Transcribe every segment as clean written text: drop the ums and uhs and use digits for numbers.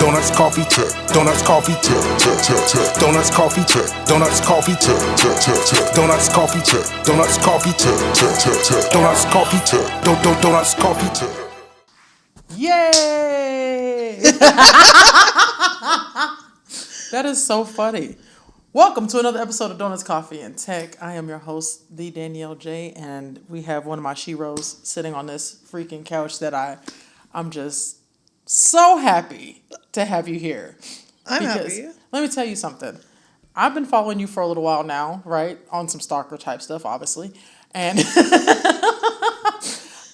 Donuts, coffee, tip. Donuts, coffee, tip, tip, tip, tip. Donuts, coffee, tip. Donuts, coffee, tip, tip, tip, tip. Donuts, coffee, tip. Donuts, coffee, tip, tip, tip, tip. Donuts, coffee, tip. Donuts, coffee, tip. Yay! That is so funny. Welcome to another episode of Donuts, Coffee, and Tech. I am your host, the Dannielle Jay, and we have one of my sheroes sitting on this freaking couch that I'm just so happy to have you here. I'm happy. Let me tell you something. I've been following you for a little while now, right? On some stalker type stuff, obviously. And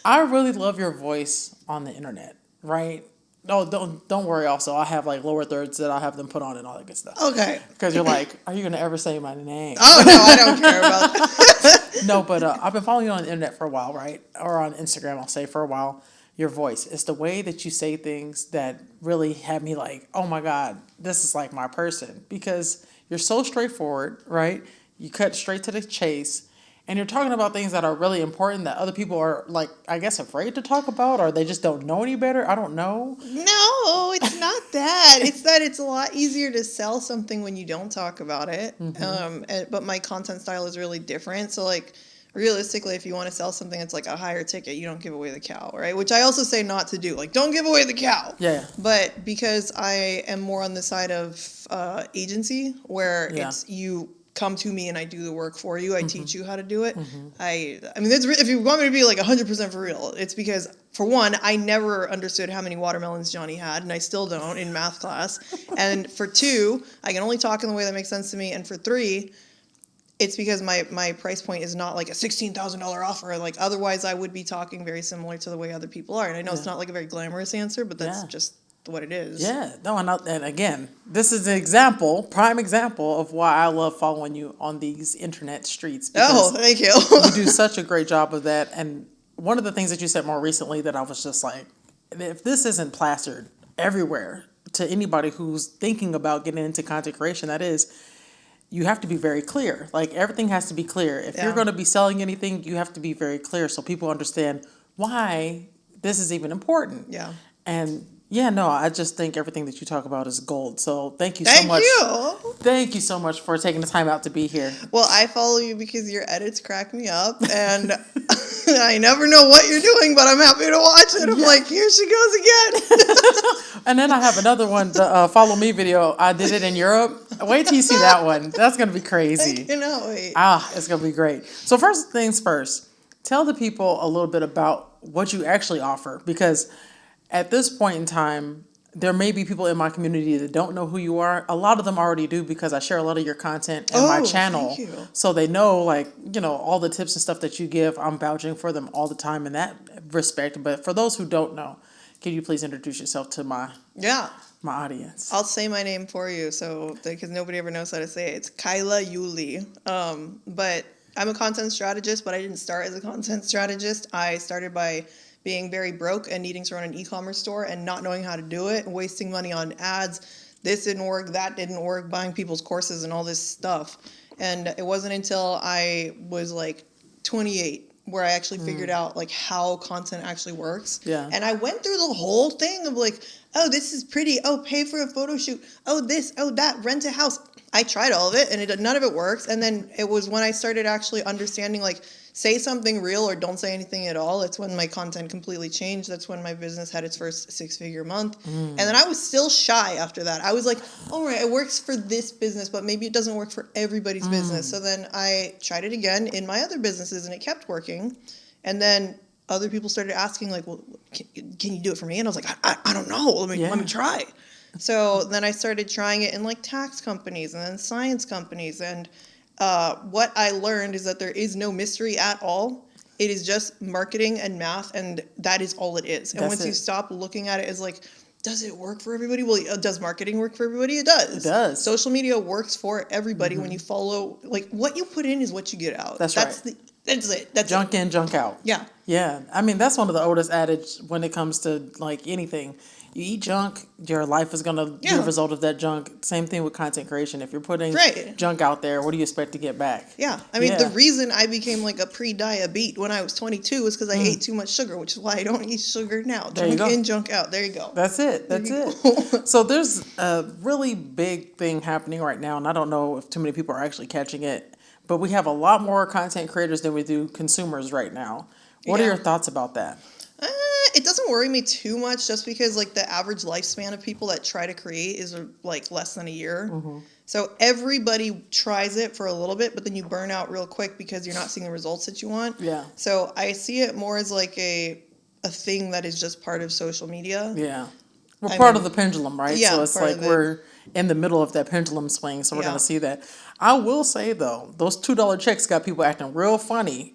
I really love your voice on the internet, right? No, don't worry. Also, I have like lower thirds that I'll have them put on and all that good stuff. Okay. Because you're like, are you gonna ever say my name? Oh no, I don't care about that. No, but I've been following you on the internet for a while, right? Or on Instagram, I'll say for a while. Your voice, it's the way that you say things that really have me like, oh my God, this is like my person, because you're so straightforward, right? You cut straight to the chase. And you're talking about things that are really important that other people are, like, I guess, afraid to talk about, or they just don't know any better. I don't know. No, it's not that. It's that it's a lot easier to sell something when you don't talk about it. Mm-hmm. But my content style is really different. So, like, realistically, if you want to sell something that's like a higher ticket, you don't give away the cow, right? Which I also say not to do. Like, don't give away the cow. Yeah. But because I am more on the side of agency, where it's you come to me and I do the work for you. I teach you how to do it. I mean, if you want me to be like 100% for real, it's because, for one, I never understood how many watermelons Johnny had, and I still don't in math class. And for two, I can only talk in the way that makes sense to me. And for three, it's because my price point is not like a $16,000 offer. Like, otherwise, I would be talking very similar to the way other people are. And I know it's not like a very glamorous answer, but that's just what it is. Yeah. No, and again, this is an prime example of why I love following you on these internet streets. Oh, thank you. You do such a great job of that. And one of the things that you said more recently that I was just like, if this isn't plastered everywhere to anybody who's thinking about getting into content creation, that is, you have to be very clear. Like, everything has to be clear. If you're going to be selling anything, you have to be very clear so people understand why this is even important. Yeah. And yeah, no, I just think everything that you talk about is gold. So thank you so much. Thank you so much for taking the time out to be here. Well, I follow you because your edits crack me up, and I never know what you're doing, but I'm happy to watch it. I'm like, here she goes again. And then I have another one, the follow me video. I did it in Europe. Wait till you see that one. That's going to be crazy. I cannot wait. It's going to be great. So first things first, tell the people a little bit about what you actually offer, because at this point in time, there may be people in my community that don't know who you are. A lot of them already do, because I share a lot of your content in my channel. Thank you. So they know, like, all the tips and stuff that you give. I'm vouching for them all the time in that respect. But for those who don't know, can you please introduce yourself to my audience? I'll say my name for you, because nobody ever knows how to say it. It's Kaila Uli. But I'm a content strategist, but I didn't start as a content strategist. I started by being very broke and needing to run an e-commerce store and not knowing how to do it and wasting money on ads. This didn't work, that didn't work, buying people's courses and all this stuff. And it wasn't until I was like 28 where I actually figured out like how content actually works. Yeah. And I went through the whole thing of like, oh, this is pretty. Oh, pay for a photo shoot. Oh, this, oh, that, rent a house. I tried all of it and none of it works. And then it was when I started actually understanding, like, say something real or don't say anything at all. It's when my content completely changed. That's when my business had its first 6-figure month. And then I was still shy after that. I was like, all right, it works for this business, but maybe it doesn't work for everybody's business. So then I tried it again in my other businesses and it kept working. And then other people started asking, like, well, can you do it for me? And I was like, I don't know. Let me try. So then I started trying it in like tax companies and then science companies. And what I learned is that there is no mystery at all. It is just marketing and math, and that is all it is. And once you stop looking at it as like, does it work for everybody? Well, does marketing work for everybody? It does. It does. Social media works for everybody when you follow, like, what you put in is what you get out. That's right. That's it. That's junk in, junk out. Yeah. Yeah. I mean, that's one of the oldest adage when it comes to like anything. You eat junk, your life is gonna be a result of that junk. Same thing with content creation. If you're putting junk out there, what do you expect to get back? Yeah. I mean, the reason I became like a pre-diabete when I was 22 was because I ate too much sugar, which is why I don't eat sugar now. Junk in, junk out. There you go. That's it. That's it. So there's a really big thing happening right now, and I don't know if too many people are actually catching it, but we have a lot more content creators than we do consumers right now. What are your thoughts about that? It doesn't worry me too much just because like the average lifespan of people that try to create is like less than a year. So everybody tries it for a little bit, but then you burn out real quick because you're not seeing the results that you want. Yeah. So I see it more as like a thing that is just part of social media. Yeah. We're part of the pendulum, right? Yeah, so it's like we're in the middle of that pendulum swing, so we're going to see that. I will say, though, those $2 checks got people acting real funny.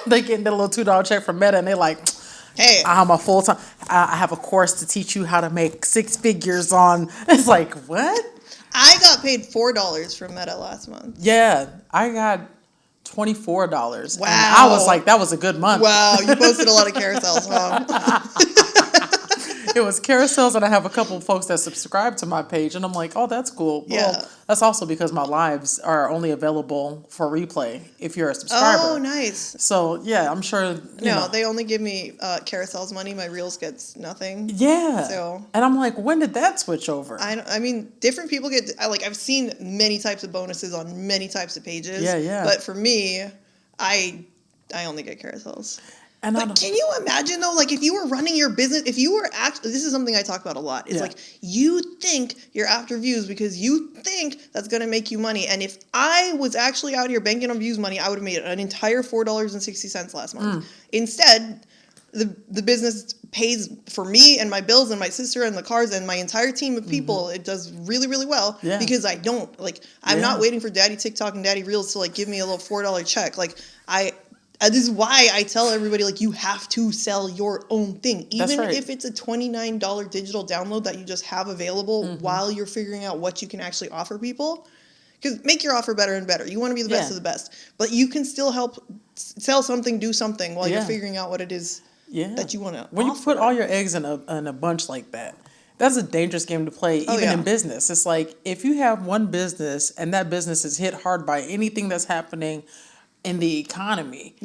They getting that little $2 check from Meta, and they like, hey, I'm a full-time, I have a course to teach you how to make 6 figures on. It's like, what? I got paid $4 from Meta last month. Yeah, I got $24. Wow. And I was like, that was a good month. Wow, you posted a lot of carousels, huh? It was carousels, and I have a couple of folks that subscribe to my page, and I'm like, oh, that's cool. Yeah. Well, that's also because my lives are only available for replay if you're a subscriber. Oh, nice. So, yeah, I'm sure. No, they only give me carousels money. My Reels gets nothing. Yeah. So, and I'm like, when did that switch over? I mean, different people get, I've seen many types of bonuses on many types of pages. Yeah, yeah. But for me, I only get carousels. And but can you imagine, though, like, if you were running your business, if you were actually, this is something I talk about a lot. It's like, you think you're after views because you think that's going to make you money. And if I was actually out here banking on views money, I would have made an entire $4.60 last month. Instead, the business pays for me and my bills and my sister and the cars and my entire team of people. It does really, really well because I don't, like, I'm not waiting for Daddy TikTok and Daddy Reels to, like, give me a little $4 check. Like, this is why I tell everybody, like, you have to sell your own thing. Even if it's a $29 digital download that you just have available while you're figuring out what you can actually offer people. Because make your offer better and better. You want to be the best of the best. But you can still help sell something, do something while you're figuring out what it is that you want to When you put all your eggs in a bunch like that, that's a dangerous game to play, even in business. It's like, if you have one business and that business is hit hard by anything that's happening in the economy,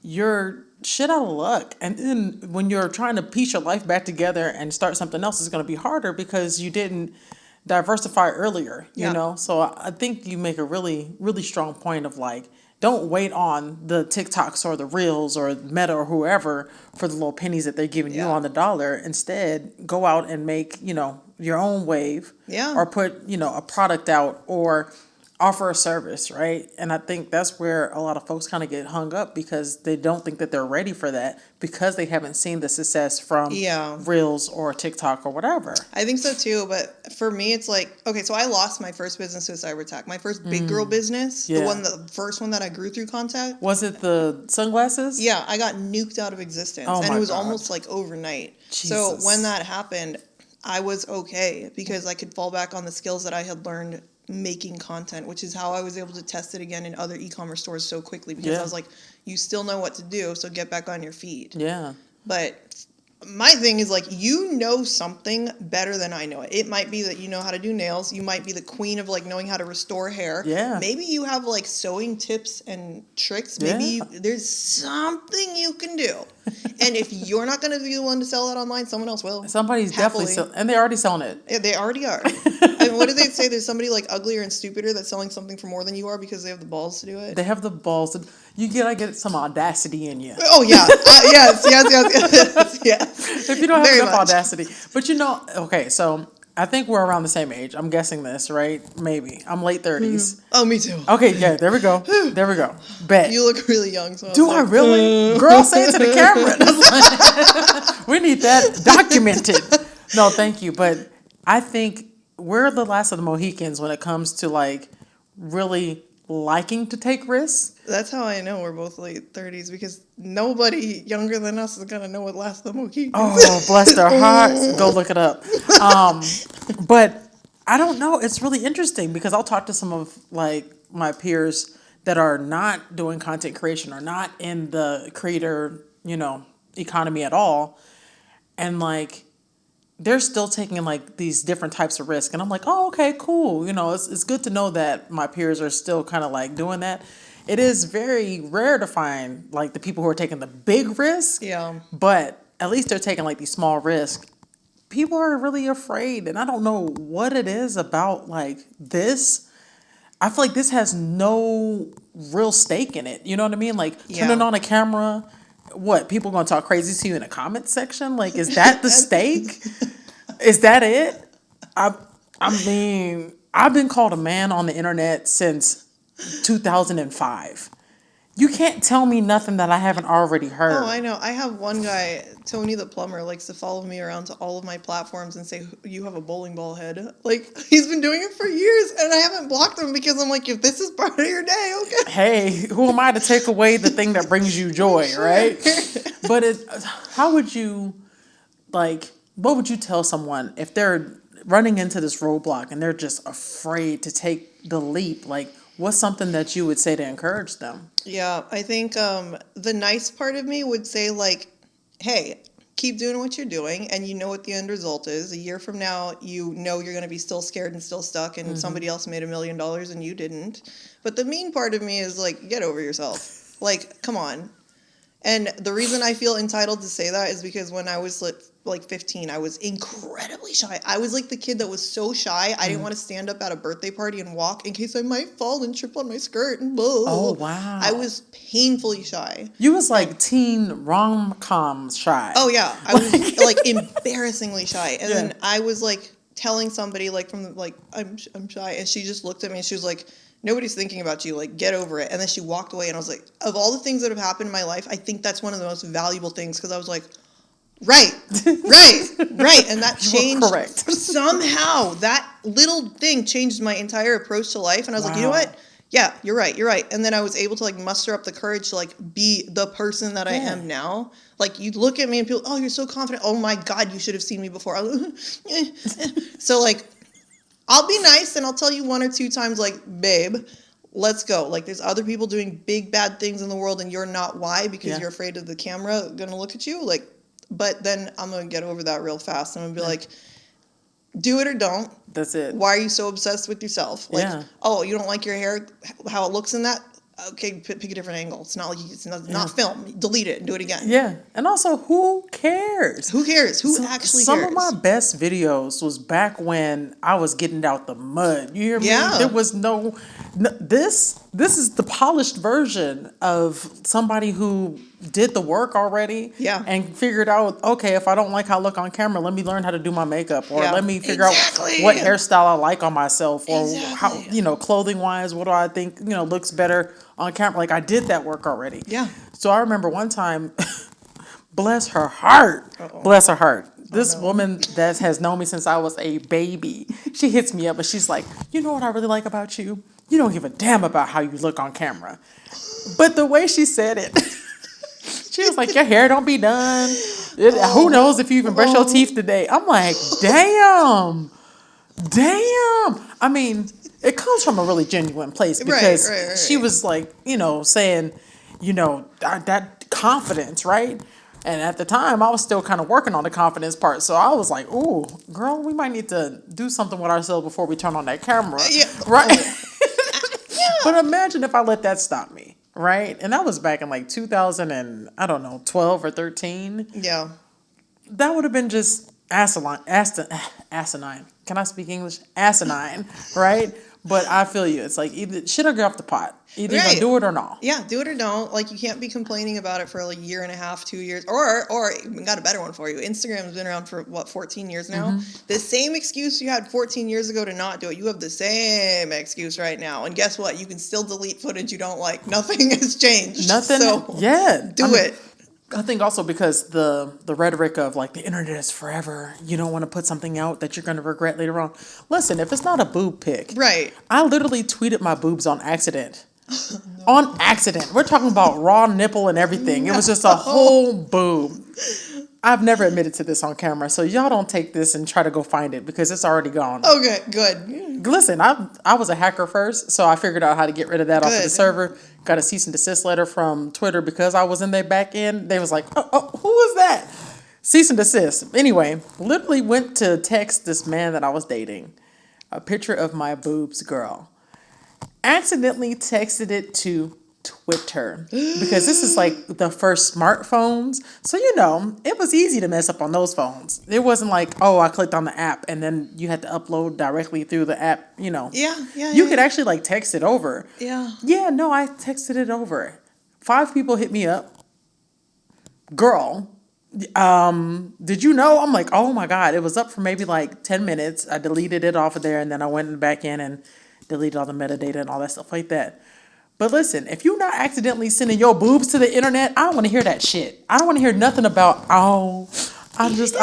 you're shit out of luck. And then when you're trying to piece your life back together and start something else, it's going to be harder because you didn't diversify earlier, you know? So I think you make a really, really strong point of, like, don't wait on the TikToks or the Reels or Meta or whoever for the little pennies that they're giving you on the dollar. Instead, go out and make, your own wave or put, a product out or offer a service, right? And I think that's where a lot of folks kind of get hung up because they don't think that they're ready for that because they haven't seen the success from Reels or TikTok or whatever. I think so too, but for me, it's like, okay, so I lost my first business to a cyber attack. My first big girl business, the first one that I grew through contact. Was it the sunglasses? Yeah, I got nuked out of existence, and it was almost like overnight. Jesus. So when that happened, I was okay because I could fall back on the skills that I had learned making content, which is how I was able to test it again in other e-commerce stores so quickly because I was like, you still know what to do, so get back on your feet. Yeah. But my thing is, like, you know something better than I know it. It might be that you know how to do nails. You might be the queen of, like, knowing how to restore hair. Yeah. Maybe you have, like, sewing tips and tricks. Maybe there's something you can do. And if you're not going to be the one to sell that online, someone else will. Somebody's definitely selling, and they're already selling it. Yeah, they already are. I mean, what do they say? There's somebody, like, uglier and stupider that's selling something for more than you are because they have the balls to do it. They have the balls. You gotta get some audacity in you. Oh, yeah. Yes. If you don't have enough audacity. But okay, so I think we're around the same age. I'm guessing this, right? Maybe. I'm late 30s. Oh, me too. Okay, yeah, there we go. There we go. Bet. You look really young. So Do I really? Girl, say it to the camera. We need that documented. No, thank you. But I think we're the last of the Mohicans when it comes to, like, really liking to take risks. That's how I know we're both late 30s because nobody younger than us is gonna know what last of the Mohicans. Oh, bless their hearts. Go look it up. But I don't know. It's really interesting because I'll talk to some of, like, my peers that are not doing content creation or not in the creator, economy at all, and, like, they're still taking like these different types of risk. And I'm like, oh, okay, cool. You know, it's good to know that my peers are still kind of like doing that. It is very rare to find like the people who are taking the big risk. Yeah. But at least they're taking like these small risks. People are really afraid. And I don't know what it is about like this. I feel like this has no real stake in it. You know what I mean? Like turning on a camera. What, people gonna talk crazy to you in the comment section? Like, is that the stake? Is that it? I mean, I've been called a man on the internet since 2005. You can't tell me nothing that I haven't already heard. Oh, I know. I have one guy, Tony the plumber, likes to follow me around to all of my platforms and say, you have a bowling ball head. Like, he's been doing it for years, and I haven't blocked him because I'm like, if this is part of your day, okay. Hey, who am I to take away the thing that brings you joy, right? But how would you, like, what would you tell someone if they're running into this roadblock and they're just afraid to take the leap? Like, what's something that you would say to encourage them? Yeah, I think the nice part of me would say, like, hey, keep doing what you're doing, and you know what the end result is. A year from now, you know you're going to be still scared and still stuck, and somebody else made $1 million and you didn't. But the mean part of me is, like, get over yourself. Like, come on. And the reason I feel entitled to say that is because when I was like 15, I was incredibly shy. I was like the kid that was so shy, I didn't want to stand up at a birthday party and walk in case I might fall and trip on my skirt and blah. Oh, wow. I was painfully shy. You was like teen rom-com shy. Oh, yeah. I was like embarrassingly shy. And then I was like telling somebody like from like, I'm shy. And she just looked at me and she was like, nobody's thinking about you, like, get over it. And then she walked away, and I was like, of all the things that have happened in my life, I think that's one of the most valuable things, because I was like, right. And that changed. Correct. Somehow, that little thing changed my entire approach to life, and I was like, you know what? Yeah, you're right. And then I was able to, like, muster up the courage to, like, be the person that I am now. Like, you look at me and people, oh, you're so confident. Oh, my God, you should have seen me before. So, like, I'll be nice and I'll tell you 1 or 2 times, like, babe, let's go. Like, there's other people doing big, bad things in the world and you're not. Why? Because you're afraid of the camera going to look at you. Like, but then I'm going to get over that real fast. I'm going to be like, do it or don't. That's it. Why are you so obsessed with yourself? Like, oh, you don't like your hair, how it looks in that? Okay, pick a different angle. It's not like it's not film. Delete it and do it again. Yeah, and also, who cares? Who cares? Who actually cares? Some of my best videos was back when I was getting out the mud. You hear me? Yeah. There was no this is the polished version of somebody who did the work already. Yeah. And figured out, okay, if I don't like how I look on camera, let me learn how to do my makeup, or let me figure out what hairstyle I like on myself, or how, you know, clothing wise, what do I think, you know, looks better on camera. Like, I did that work already. Yeah. So I remember one time, bless her heart, this woman that has known me since I was a baby, she hits me up and she's like, you know what I really like about you? You don't give a damn about how you look on camera. But the way she said it, she was like, your hair don't be done. Who knows if you even brush your teeth today? I'm like, damn. I mean, it comes from a really genuine place, because she was like, you know, saying, you know, that confidence, right? And at the time, I was still kind of working on the confidence part. So I was like, ooh, girl, we might need to do something with ourselves before we turn on that camera. Yeah. Right? But imagine if I let that stop me, right? And that was back in like 2000 and, I don't know, 12 or 13. Yeah. That would have been just asinine. Can I speak English? Asinine, right? But I feel you. It's like, either shit or get off the pot. Either you're gonna do it or not. Yeah, do it or don't. Like, you can't be complaining about it for like 1.5 years, 2 years. Or we got a better one for you. Instagram's been around for, 14 years now? Mm-hmm. The same excuse you had 14 years ago to not do it, you have the same excuse right now. And guess what? You can still delete footage you don't like. Nothing has changed. Nothing. So, do it. I think also because the rhetoric of like the internet is forever, you don't want to put something out that you're going to regret later on. Listen, if it's not a boob pic, right? I literally tweeted my boobs on accident. No. On accident. We're talking about raw nipple and everything. No. It was just a whole boob. I've never admitted to this on camera, so y'all don't take this and try to go find it because it's already gone. Okay, good. Listen, I was a hacker first, so I figured out how to get rid of that off of the server. Got a cease and desist letter from Twitter because I was in their back end. They was like, oh, who is that? Cease and desist. Anyway, literally went to text this man that I was dating a picture of my boobs, girl. Accidentally texted it to Twitter because this is like the first smartphones. So, it was easy to mess up on those phones. It wasn't like, oh, I clicked on the app and then you had to upload directly through the app, Yeah. You could actually like text it over. Yeah. Yeah, no, I texted it over. 5 people hit me up. Girl, did you know? I'm like, oh my God. It was up for maybe like 10 minutes. I deleted it off of there and then I went back in and deleted all the metadata and all that stuff like that. But listen, if you're not accidentally sending your boobs to the internet, I don't want to hear that shit. I don't want to hear nothing about, I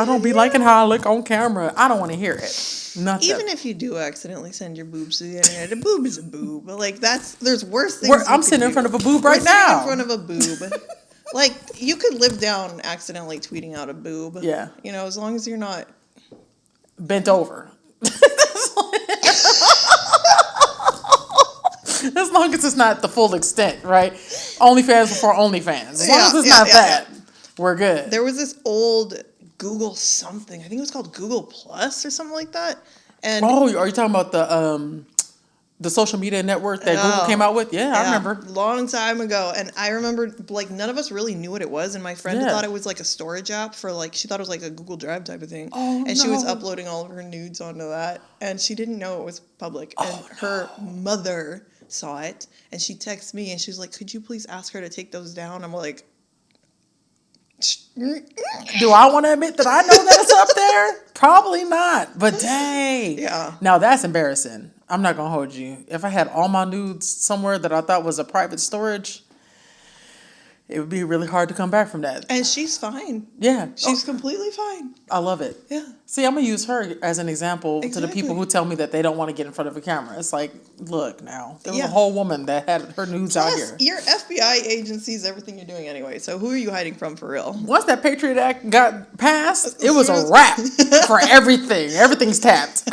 don't be liking how I look on camera. I don't want to hear it. Nothing. Even if you do accidentally send your boobs to the internet, a boob is a boob. But like there's worse things. I'm sitting in front of a boob right now. In front of a boob. Like you could live down accidentally tweeting out a boob. Yeah. As long as you're not bent over. As long as it's not the full extent, right? OnlyFans before OnlyFans. As long as it's not that, we're good. There was this old Google something. I think it was called Google Plus or something like that. And are you talking about the social media network that Google came out with? Yeah, I remember. Long time ago. And I remember, like, none of us really knew what it was. And my friend thought it was, like, a storage app for, like, she thought it was, like, a Google Drive type of thing. Oh, and she was uploading all of her nudes onto that. And she didn't know it was public. And her mother saw it. And she texted me, and she was like, could you please ask her to take those down? I'm like... Do I want to admit that I know that it's up there? Probably not. But dang. Yeah. Now, that's embarrassing. I'm not going to hold you. If I had all my nudes somewhere that I thought was a private storage, it would be really hard to come back from that. And she's fine. Yeah. She's completely fine. I love it. Yeah. See, I'm going to use her as an example to the people who tell me that they don't want to get in front of a camera. It's like, look now, there was a whole woman that had her nudes out here. Your FBI agency sees everything you're doing anyway, so who are you hiding from for real? Once that Patriot Act got passed, it was a wrap for everything. Everything's tapped.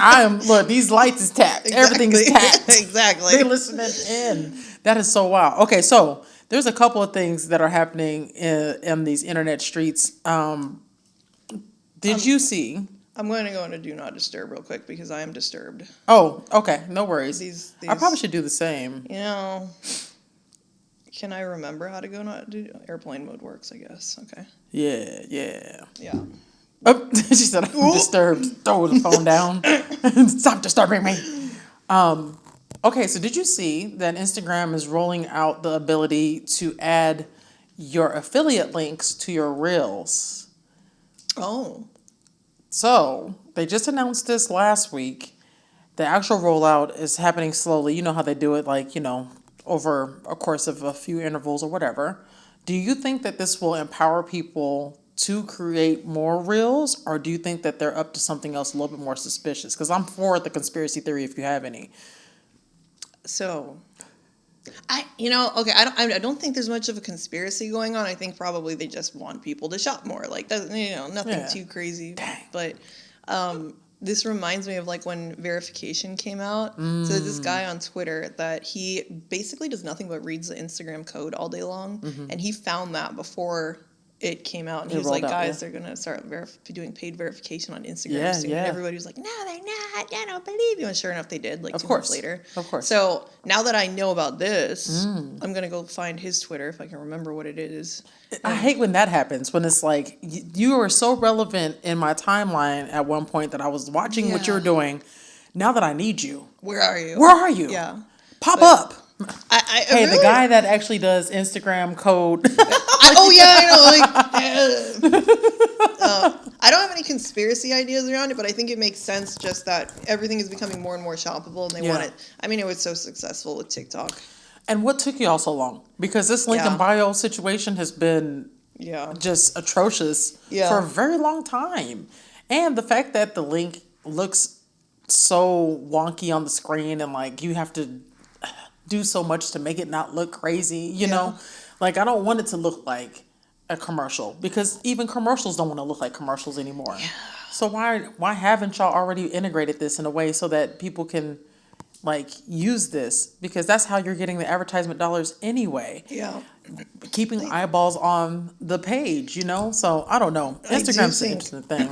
These lights is tapped. Exactly. Everything is tapped. Exactly. They're listening in. That is so wild. Okay, so there's a couple of things that are happening in these internet streets. Did you see? I'm going to go into Do Not Disturb real quick because I am disturbed. Oh, okay. No worries. These I probably should do the same. Can I remember how to go not do airplane mode works, I guess. Okay. Yeah. Yeah. Oh, she said, I'm disturbed. Throw the phone down. Stop disturbing me. Okay, so did you see that Instagram is rolling out the ability to add your affiliate links to your Reels? Oh. So they just announced this last week. The actual rollout is happening slowly. You know how they do it, like, over a course of a few intervals or whatever. Do you think that this will empower people to create more Reels, or do you think that they're up to something else a little bit more suspicious? Because I'm for the conspiracy theory if you have any. So, I don't think there's much of a conspiracy going on. I think probably they just want people to shop more. Like, nothing too crazy. Dang. But this reminds me of like when verification came out. So this guy on Twitter that he basically does nothing but reads the Instagram code all day long, and he found that before it came out, and he was like, guys, they're going to start doing paid verification on Instagram soon. And everybody was like, no, they're not. I don't believe you. And sure enough, they did, like 2 months later. Of course. So now that I know about this, I'm going to go find his Twitter if I can remember what it is. I hate when that happens, when it's like, you were so relevant in my timeline at one point that I was watching what you were doing. Now that I need you. Where are you? Where are you? Yeah. Pop up. Hey, the guy that actually does Instagram code. I know. I don't have any conspiracy ideas around it, but I think it makes sense just that everything is becoming more and more shoppable, and they want it. I mean, it was so successful with TikTok. And what took you all so long? Because this link in bio situation has been just atrocious for a very long time. And the fact that the link looks so wonky on the screen and like you have to do so much to make it not look crazy, you know? Like, I don't want it to look like a commercial, because even commercials don't want to look like commercials anymore. Yeah. So why haven't y'all already integrated this in a way so that people can like use this because that's how you're getting the advertisement dollars anyway. Yeah. Keeping eyeballs on the page, you know? So I don't know. Instagram's an interesting thing.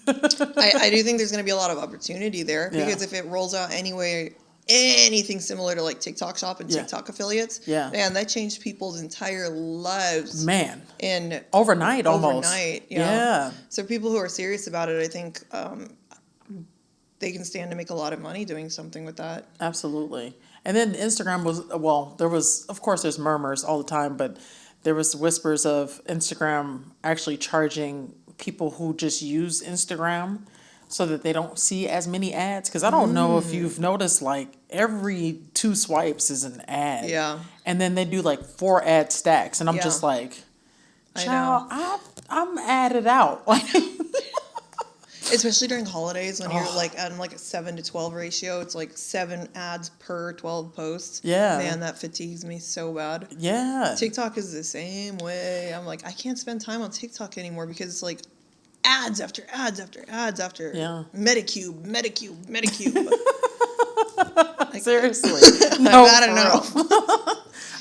I do think there's going to be a lot of opportunity there Yeah. because if it rolls out anyway, anything similar to like TikTok Shop and TikTok affiliates, man, that changed people's entire lives. Man. And overnight almost. Yeah. So people who are serious about it, I think they can stand to make a lot of money doing something with that. Absolutely. And then Instagram was, well, there was, of course, there's murmurs all the time, but there was whispers of Instagram actually charging people who just use Instagram so that they don't see as many ads. Because I don't know if you've noticed, like, every 2 swipes is an ad. Yeah. And then they do, like, 4 ad stacks. And I'm just like, child, I'm added out. Like, especially during holidays when you're like on like a 7 to 12 ratio, it's like 7 ads per 12 posts. Yeah. Man, that fatigues me so bad. Yeah. TikTok is the same way. I'm like, I can't spend time on TikTok anymore because it's like ads after ads after ads after Medicube. Like, seriously. No, I've had enough.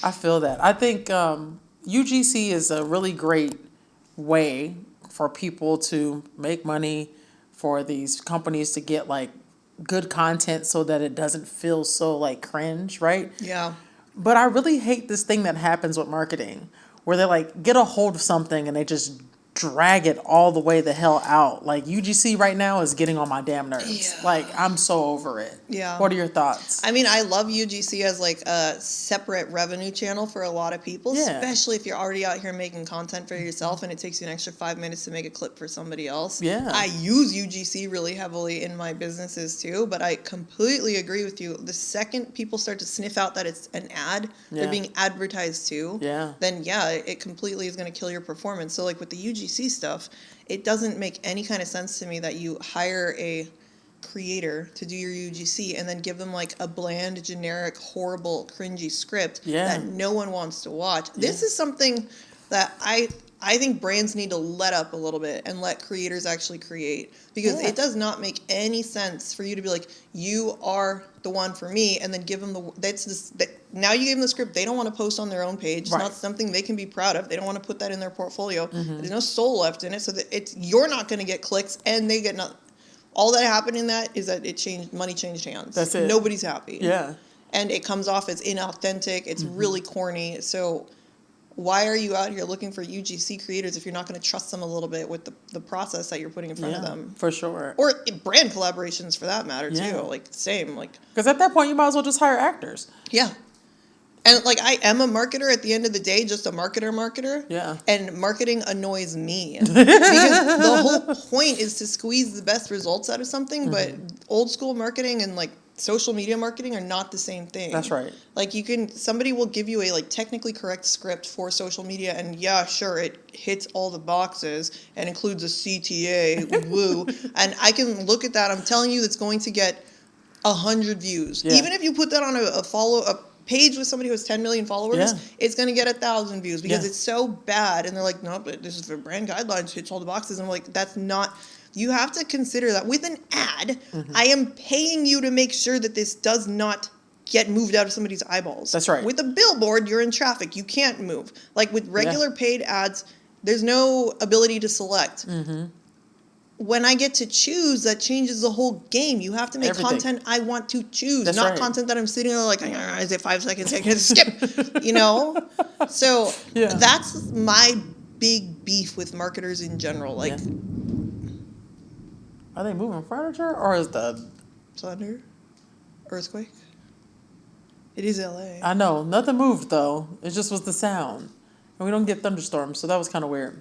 I feel that. I think UGC is a really great way for people to make money, for these companies to get like good content so that it doesn't feel so like cringe, right? Yeah. But I really hate this thing that happens with marketing where they like get a hold of something and they just drag it all the way the hell out. Like UGC right now is getting on my damn nerves. Yeah. Like I'm so over it. Yeah. What are your thoughts? I mean, I love UGC as like a separate revenue channel for a lot of people, especially if you're already out here making content for yourself and it takes you an extra 5 minutes to make a clip for somebody else. Yeah. I use UGC really heavily in my businesses too, but I completely agree with you. The second people start to sniff out that it's an ad, they're being advertised to, then it completely is going to kill your performance. So like with the UGC stuff, it doesn't make any kind of sense to me that you hire a creator to do your UGC and then give them like a bland, generic, horrible, cringy script that no one wants to watch. This is something that I think brands need to let up a little bit and let creators actually create, because it does not make any sense for you to be like, you are the one for me, and then give them now you gave them the script they don't want to post on their own page. It's not something they can be proud of. They don't want to put that in their portfolio. There's no soul left in it, so that you're not going to get clicks and they get nothing. All that happened in that is that money changed hands. That's it. Nobody's happy. Yeah. And it comes off as inauthentic. It's really corny. So why are you out here looking for UGC creators if you're not going to trust them a little bit with the process that you're putting in front of them? For sure. Or brand collaborations for that matter too. Like same. Like, because at that point you might as well just hire actors. Yeah. And like I am a marketer at the end of the day, just a marketer. Yeah. And marketing annoys me because the whole point is to squeeze the best results out of something. But old school marketing and like social media marketing are not the same thing. That's right. Like somebody will give you a like technically correct script for social media, and sure, it hits all the boxes and includes a CTA, woo. And I can look at that. I'm telling you, it's going to get 100 views. Yeah. Even if you put that on a page with somebody who has 10 million followers, it's going to get 1,000 views because it's so bad. And they're like, no, but this is for brand guidelines, hits all the boxes. And I'm like, that's not. You have to consider that with an ad, I am paying you to make sure that this does not get moved out of somebody's eyeballs. That's right. With a billboard, you're in traffic. You can't move. Like with regular paid ads, there's no ability to select. When I get to choose, that changes the whole game. You have to make content I want to choose, not content that I'm sitting there like, is it 5 seconds? I can skip, you know? So that's my big beef with marketers in general. Like, are they moving furniture or is the thunder, earthquake? It is LA. I know nothing moved though. It just was the sound, and we don't get thunderstorms, so that was kind of weird.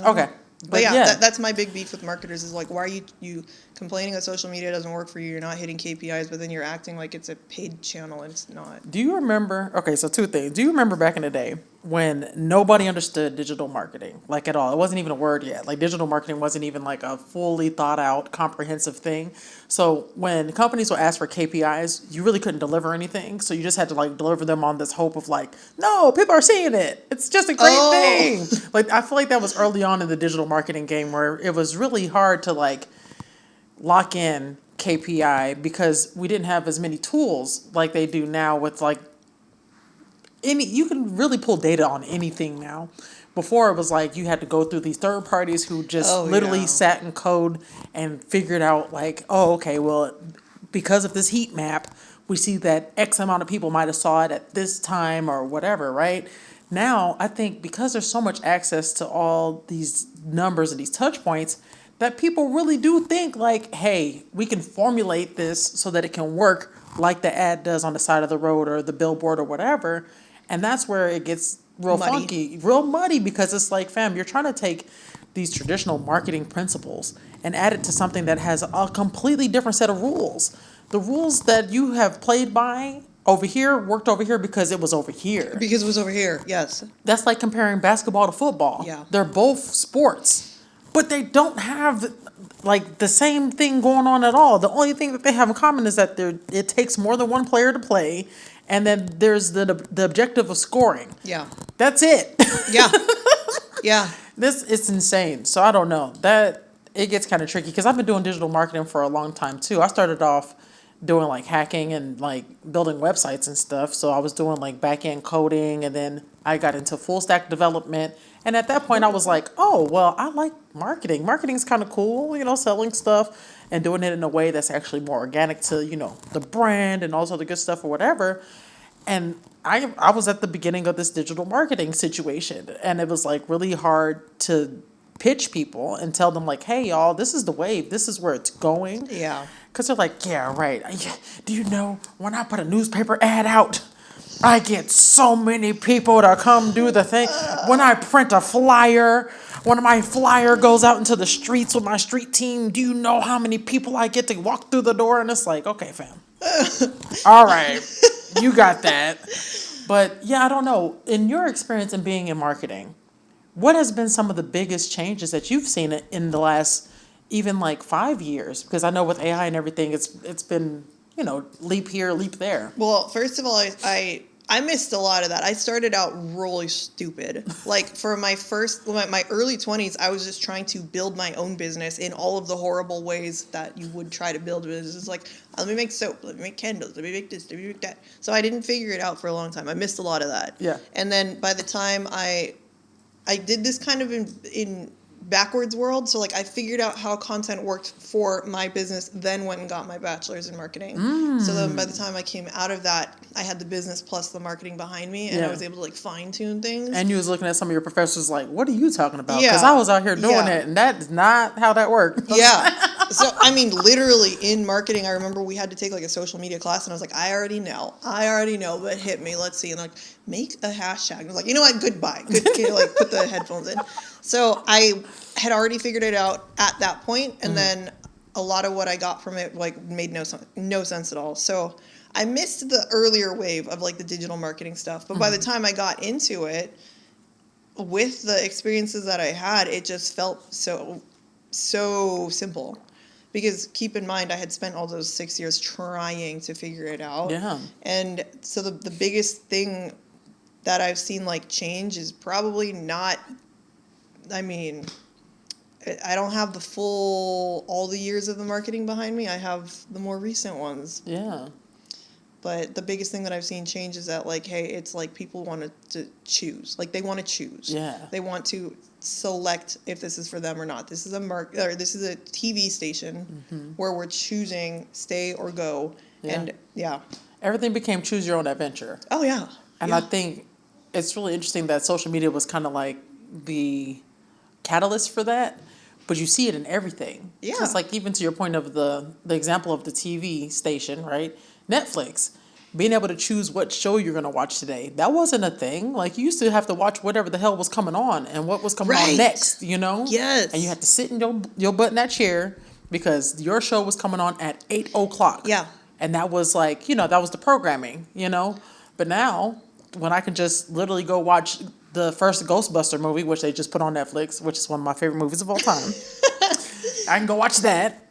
Okay. But that's my big beef with marketers is like, why are you complaining that social media doesn't work for you? You're not hitting KPIs, but then you're acting like it's a paid channel and it's not. Do you remember? Okay, so 2 things. Do you remember back in the day when nobody understood digital marketing, like at all? It wasn't even a word yet. Like digital marketing wasn't even like a fully thought out, comprehensive thing. So when companies would ask for KPIs, you really couldn't deliver anything. So you just had to like deliver them on this hope of like, no, people are seeing it. It's just a great thing. Like I feel like that was early on in the digital marketing game where it was really hard to like lock in KPI because we didn't have as many tools like they do now with like you can really pull data on anything now. Before it was like you had to go through these third parties who just Oh, literally yeah. sat in code and figured out like, oh, okay, well, because of this heat map, we see that X amount of people might have saw it at this time or whatever, right? Now, I think because there's so much access to all these numbers and these touch points, that people really do think like, hey, we can formulate this so that it can work like the ad does on the side of the road or the billboard or whatever. And that's where it gets real Muddy. funky, real muddy, because it's like, fam, you're trying to take these traditional marketing principles and add it to something that has a completely different set of rules. The rules that you have played by over here worked over here because it was over here. Because it was over here. Yes. That's like comparing basketball to football. Yeah. They're both sports, but they don't have like the same thing going on at all. The only thing that they have in common is that it takes more than one player to play, and then there's the objective of scoring. Yeah. That's it. Yeah. Yeah. It's insane. So I don't know. That it gets kind of tricky because I've been doing digital marketing for a long time too. I started off doing like hacking and like building websites and stuff. So I was doing like back end coding, and then I got into full stack development. And at that point I was like, oh, well, I like marketing. Marketing's kind of cool, selling stuff and doing it in a way that's actually more organic to, the brand and all this other good stuff or whatever. And I was at the beginning of this digital marketing situation, and it was like really hard to pitch people and tell them like, hey, y'all, this is the wave. This is where it's going. Yeah. Because they're like, yeah, right. Do you know when I put a newspaper ad out, I get so many people to come do the thing. When I print a flyer, when my flyer goes out into the streets with my street team, do you know how many people I get to walk through the door? And it's like, okay, fam. All right. You got that. But yeah, I don't know. In your experience in being in marketing, what has been some of the biggest changes that you've seen in the last even like 5 years? Because I know with AI and everything, it's been, leap here, leap there. Well, first of all, I missed a lot of that. I started out really stupid. Like for my early 20s, I was just trying to build my own business in all of the horrible ways that you would try to build businesses. Like, let me make soap, let me make candles, let me make this, let me make that. So I didn't figure it out for a long time. I missed a lot of that. Yeah. And then by the time I did this kind of in backwards world. So like I figured out how content worked for my business, then went and got my bachelor's in marketing. So then by the time I came out of that, I had the business plus the marketing behind me, and I was able to like fine tune things. And you was looking at some of your professors like, what are you talking about? Yeah. Because I was out here doing it, and that is not how that worked. Yeah. So, I mean, literally in marketing, I remember we had to take like a social media class, and I was like, I already know, but hit me, let's see. And like, make a hashtag. And I was like, you know what, goodbye. Like, put the headphones in. So I had already figured it out at that point, and then a lot of what I got from it like made no sense at all. So I missed the earlier wave of like the digital marketing stuff, but by the time I got into it, with the experiences that I had, it just felt so simple. Because keep in mind, I had spent all those 6 years trying to figure it out. Yeah. And so the biggest thing that I've seen like change is probably not, I mean, I don't have all the years of the marketing behind me. I have the more recent ones. Yeah. But the biggest thing that I've seen change is that, like, hey, it's like people want to choose. Like, they want to choose. Yeah. They want to select if this is for them or not. This is this is a TV station where we're choosing stay or go. Yeah. And, yeah. Everything became choose your own adventure. Oh, yeah. And I think it's really interesting that social media was kind of like the catalyst for that. But you see it in everything. Yeah. It's like, even to your point of the example of the TV station, right? Netflix, being able to choose what show you're going to watch today. That wasn't a thing. Like, you used to have to watch whatever the hell was coming on and what was coming on next, Yes. And you had to sit in your butt in that chair because your show was coming on at 8 o'clock. Yeah. And that was like, that was the programming, But now, when I can just literally go watch the first Ghostbuster movie, which they just put on Netflix, which is one of my favorite movies of all time. I can go watch that.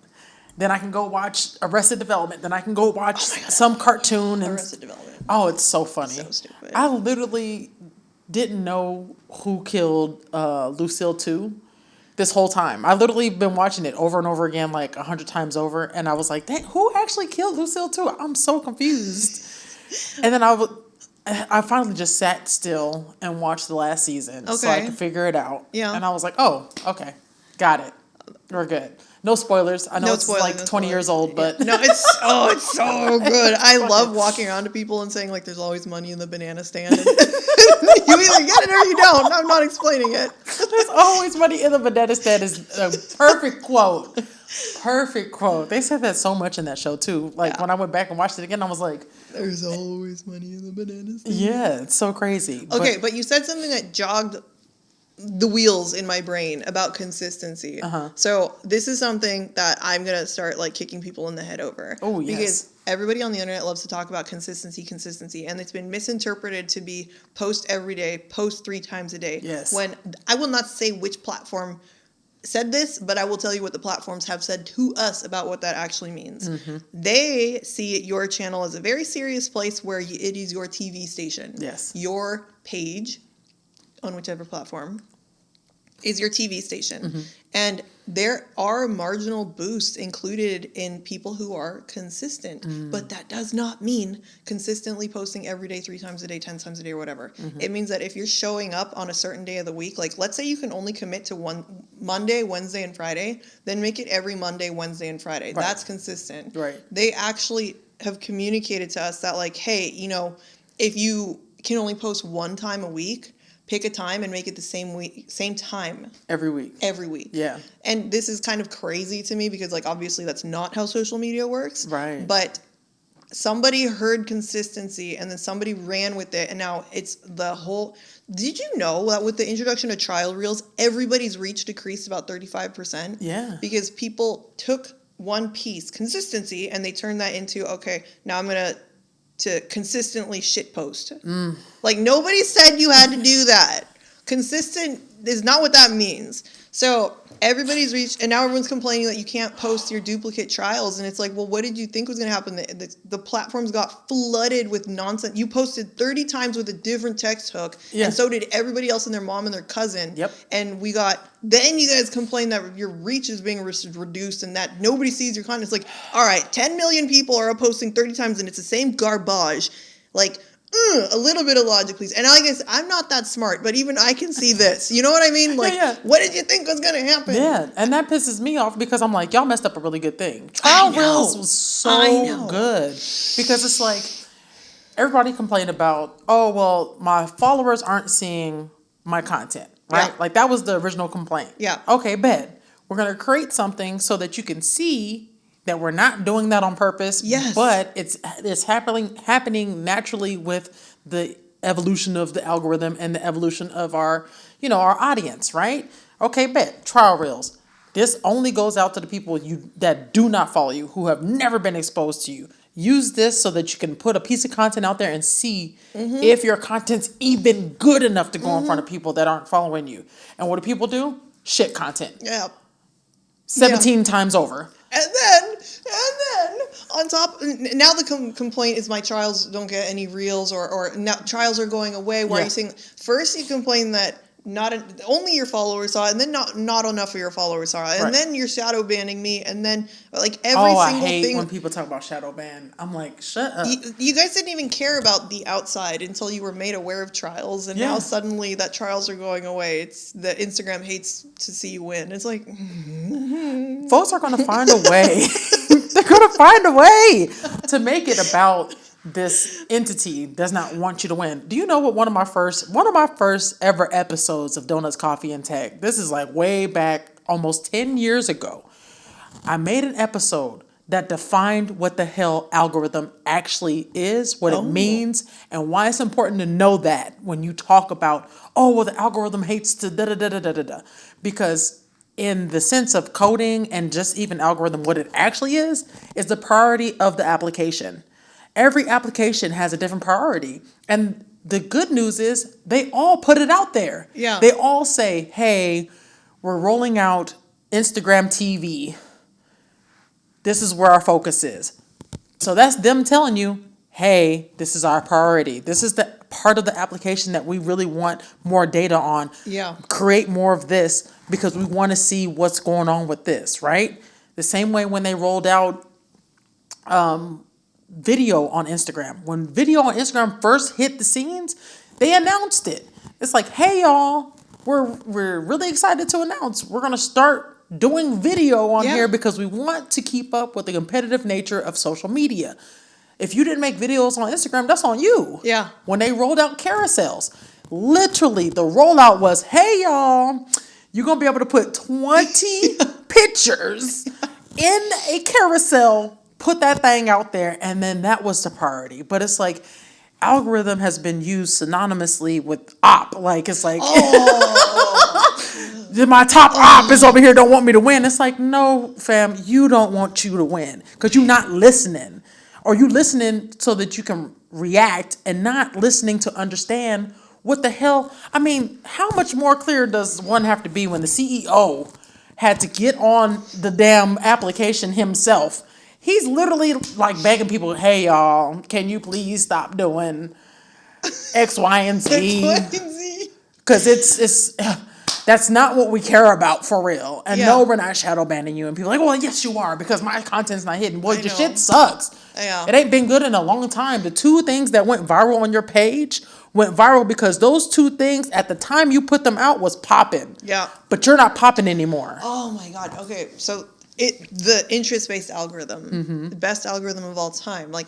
Then I can go watch Arrested Development. Then I can go watch some cartoon. Arrested Development. Oh, it's so funny. So stupid. I literally didn't know who killed Lucille 2 this whole time. I literally been watching it over and over again, like 100 times over. And I was like, who actually killed Lucille too? I'm so confused. And then I finally just sat still and watched the last season so I could figure it out. Yeah. And I was like, oh, okay. Got it. We're good. No spoilers. I know it's like 20 years old, but no, it's so good. I love walking around to people and saying like, "There's always money in the banana stand." And you either get it or you don't. I'm not explaining it. There's always money in the banana stand is a perfect quote. Perfect quote. They said that so much in that show too. Like when I went back and watched it again, I was like, "There's always money in the banana stand." Yeah, it's so crazy. Okay, but you said something that jogged the wheels in my brain about consistency. So this is something that I'm going to start like kicking people in the head over. Oh, yes. Because everybody on the internet loves to talk about consistency, and it's been misinterpreted to be post every day, post 3 times a day. Yes. When I will not say which platform said this, but I will tell you what the platforms have said to us about what that actually means. They see your channel as a very serious place where it is your TV station. Yes. Your page on whichever platform is your TV station. And there are marginal boosts included in people who are consistent, but that does not mean consistently posting every day, 3 times a day, 10 times a day, or whatever. It means that if you're showing up on a certain day of the week, like let's say you can only commit to one Monday, Wednesday, and Friday, then make it every Monday, Wednesday, and Friday. Right. That's consistent. Right. They actually have communicated to us that like, hey, if you can only post 1 time a week, pick a time and make it the same time. Every week. Yeah. And this is kind of crazy to me because, like, obviously that's not how social media works. Right. But somebody heard consistency and then somebody ran with it. And now it's the whole... Did you know that with the introduction of trial reels, everybody's reach decreased about 35%? Yeah. Because people took one piece, consistency, and they turned that into, okay, now I'm going to consistently shitpost. Like, nobody said you had to do that. Consistent is not what that means. So everybody's reached, and now everyone's complaining that you can't post your duplicate trials. And it's like, well, what did you think was going to happen? The platforms got flooded with nonsense. You posted 30 times with a different text hook, and so did everybody else and their mom and their cousin. Yep. And then you guys complain that your reach is being reduced and that nobody sees your content. It's like, all right, 10 million people are posting 30 times and it's the same garbage. Like, a little bit of logic, please. And I guess I'm not that smart, but even I can see this. You know what I mean? Like, what did you think was going to happen? Yeah, and that pisses me off because I'm like, y'all messed up a really good thing. Trial reels was so good because it's like everybody complained about, oh, well, my followers aren't seeing my content, right? Like that was the original complaint. Yeah. Okay, bet. We're going to create something so that you can see that we're not doing that on purpose. Yes. But it's happening naturally with the evolution of the algorithm and the evolution of our audience, right? Okay, bet. Trial reels. This only goes out to the people that do not follow you, who have never been exposed to you. Use this so that you can put a piece of content out there and see if your content's even good enough to go in front of people that aren't following you. And what do people do? Shit content. Yeah. 17 times over. And then on top, now the complaint is my trials don't get any reels or now trials are going away. Why are you saying? First you complain that only your followers saw it, and then not enough of your followers saw it, and then you're shadow banning me, and then like every single thing. I hate when people talk about shadow ban. I'm like, shut up. You guys didn't even care about the outside until you were made aware of trials, and now suddenly that trials are going away. It's the Instagram hates to see you win. It's like folks are gonna find a way. They're gonna find a way to make it about this entity does not want you to win. Do you know what one of my first ever episodes of Donuts, Coffee, and Tech, this is like way back almost 10 years ago, I made an episode that defined what the hell algorithm actually is, what it means, and why it's important to know that when you talk about, oh, well, the algorithm hates to da-da-da-da-da-da. Because in the sense of coding and just even algorithm, what it actually is the priority of the application. Every application has a different priority. And the good news is they all put it out there. Yeah. They all say, hey, we're rolling out Instagram TV. This is where our focus is. So that's them telling you, hey, this is our priority. This is the part of the application that we really want more data on. Yeah. Create more of this because we want to see what's going on with this, right? The same way when they rolled out video on Instagram. When video on Instagram first hit the scenes, they announced it. It's like, hey y'all, we're really excited to announce we're gonna start doing video on here because we want to keep up with the competitive nature of social media. If you didn't make videos on Instagram, that's on you. Yeah. When they rolled out carousels, literally the rollout was, hey y'all, you're gonna be able to put 20 pictures in a carousel, put that thing out there, and then that was the priority. But it's like algorithm has been used synonymously with op. Like it's like my top op is over here, don't want me to win. It's like, no, fam, you don't want you to win because you're not listening. Or you listening so that you can react and not listening to understand what the hell. I mean, how much more clear does one have to be when the CEO had to get on the damn application himself? He's literally like begging people, hey, y'all, can you please stop doing X, Y, and Z? Because it's that's not what we care about for real. And no, we're not shadow banning you. And people are like, well, yes, you are because my content's not hidden. Boy, your shit sucks. Yeah. It ain't been good in a long time. The 2 things that went viral on your page went viral because those 2 things at the time you put them out was popping. Yeah. But you're not popping anymore. Oh my God. Okay. So the interest-based algorithm, the best algorithm of all time. Like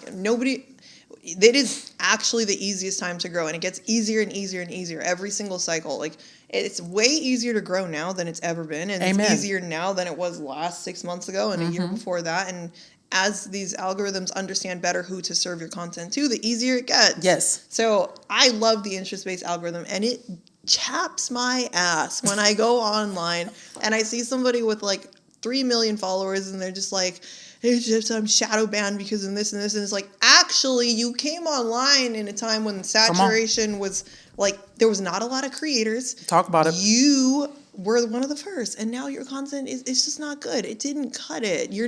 it is actually the easiest time to grow, and it gets easier and easier and easier every single cycle. Like it's way easier to grow now than it's ever been, and it's easier now than it was last 6 months ago and a year before that. And as these algorithms understand better who to serve your content to, the easier it gets. Yes. So I love the interest-based algorithm, and it chaps my ass when I go online and I see somebody with like 3 million followers and they're just like, it's just I'm shadow banned because of this and this. And it's like, actually, you came online in a time when saturation was like, there was not a lot of creators. Talk about it. You were one of the first, and now your content is just not good. It didn't cut it. You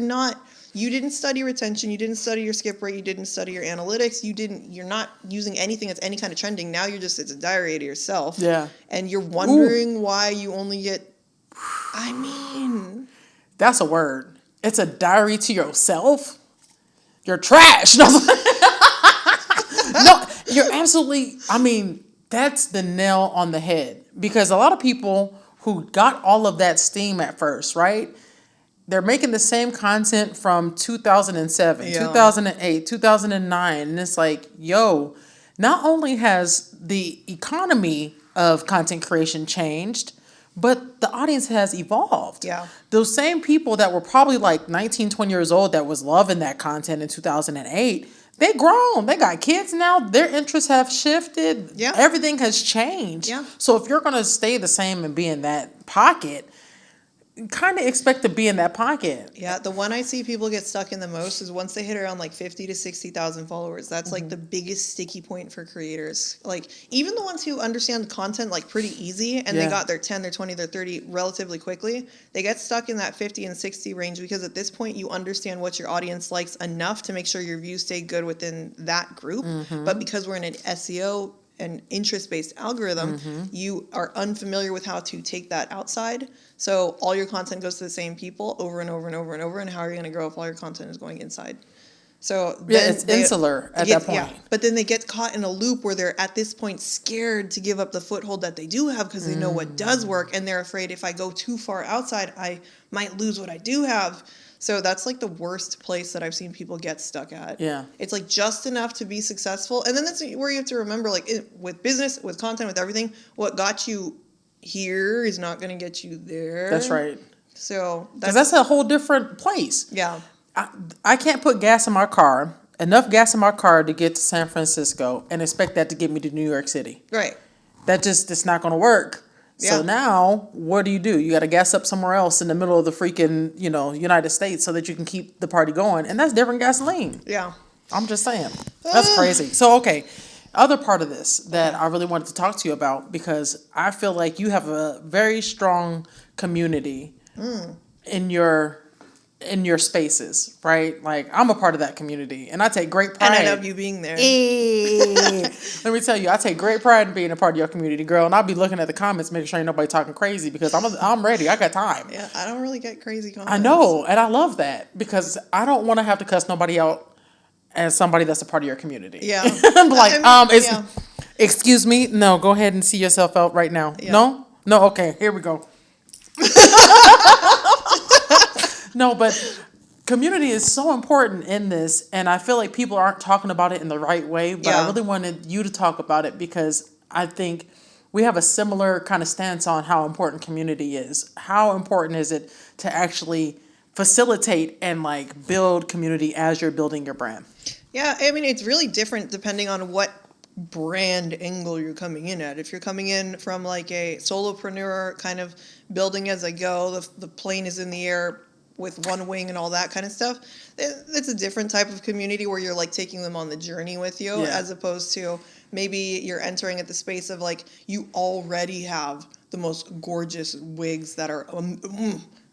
didn't study retention. You didn't study your skip rate. You didn't study your analytics. You're not using anything that's any kind of trending. Now it's a diary to yourself. Yeah. And you're wondering why you only get, I mean. That's a word. It's a diary to yourself. You're trash. No, you're absolutely, I mean, that's the nail on the head. Because a lot of people who got all of that steam at first, right? They're making the same content from 2007, 2008, 2009. And it's like, yo, not only has the economy of content creation changed, but the audience has evolved. Yeah. Those same people that were probably like 19, 20 years old that was loving that content in 2008, they grown. They got kids now. Their interests have shifted. Yeah. Everything has changed. Yeah. So if you're going to stay the same and be in that pocket, kind of expect to be in that pocket. Yeah, the one I see people get stuck in the most is once they hit around like 50 to 60,000 followers. That's like the biggest sticky point for creators. Like even the ones who understand content like pretty easy and they got their 10, their 20, their 30 relatively quickly, they get stuck in that 50 and 60 range because at this point you understand what your audience likes enough to make sure your views stay good within that group. But because we're in an SEO and interest-based algorithm, you are unfamiliar with how to take that outside. So all your content goes to the same people over and over and over and over. And how are you going to grow if all your content is going inside? So it's insular at that point. Yeah. But then they get caught in a loop where they're at this point scared to give up the foothold that they do have because they know what does work. And they're afraid if I go too far outside, I might lose what I do have. So that's like the worst place that I've seen people get stuck at. Yeah. It's like just enough to be successful. And then that's where you have to remember, like with business, with content, with everything, what got you here is not going to get you there. That's right. So that's a whole different place. Yeah. I can't put gas in my car, enough gas in my car to get to San Francisco and expect that to get me to New York City. Right. It's not going to work. Yeah. So now, what do? You got to gas up somewhere else in the middle of the freaking, United States so that you can keep the party going. And that's different gasoline. Yeah. I'm just saying. That's crazy. So, okay. Other part of this that I really wanted to talk to you about, because I feel like you have a very strong community in your in your spaces, right? Like, I'm a part of that community, and I take great pride. And I love you being there. Let me tell you, I take great pride in being a part of your community, girl. And I'll be looking at the comments, making sure ain't nobody talking crazy, because I'm ready. I got time. Yeah, I don't really get crazy comments. I know, and I love that, because I don't want to have to cuss nobody out as somebody that's a part of your community. Yeah. I'm like, yeah. excuse me, no, go ahead and see yourself out right now. Yeah. No, okay, here we go. No, but community is so important in this, and I feel like people aren't talking about it in the right way, but I really wanted you to talk about it, because I think we have a similar kind of stance on how important community is. How important is it to actually facilitate and like build community as you're building your brand? Yeah, I mean, it's really different depending on what brand angle you're coming in at. If you're coming in from like a solopreneur kind of building as I go, the plane is in the air with one wing and all that kind of stuff, it's a different type of community where you're like taking them on the journey with you, as opposed to maybe you're entering at the space of like you already have the most gorgeous wigs that are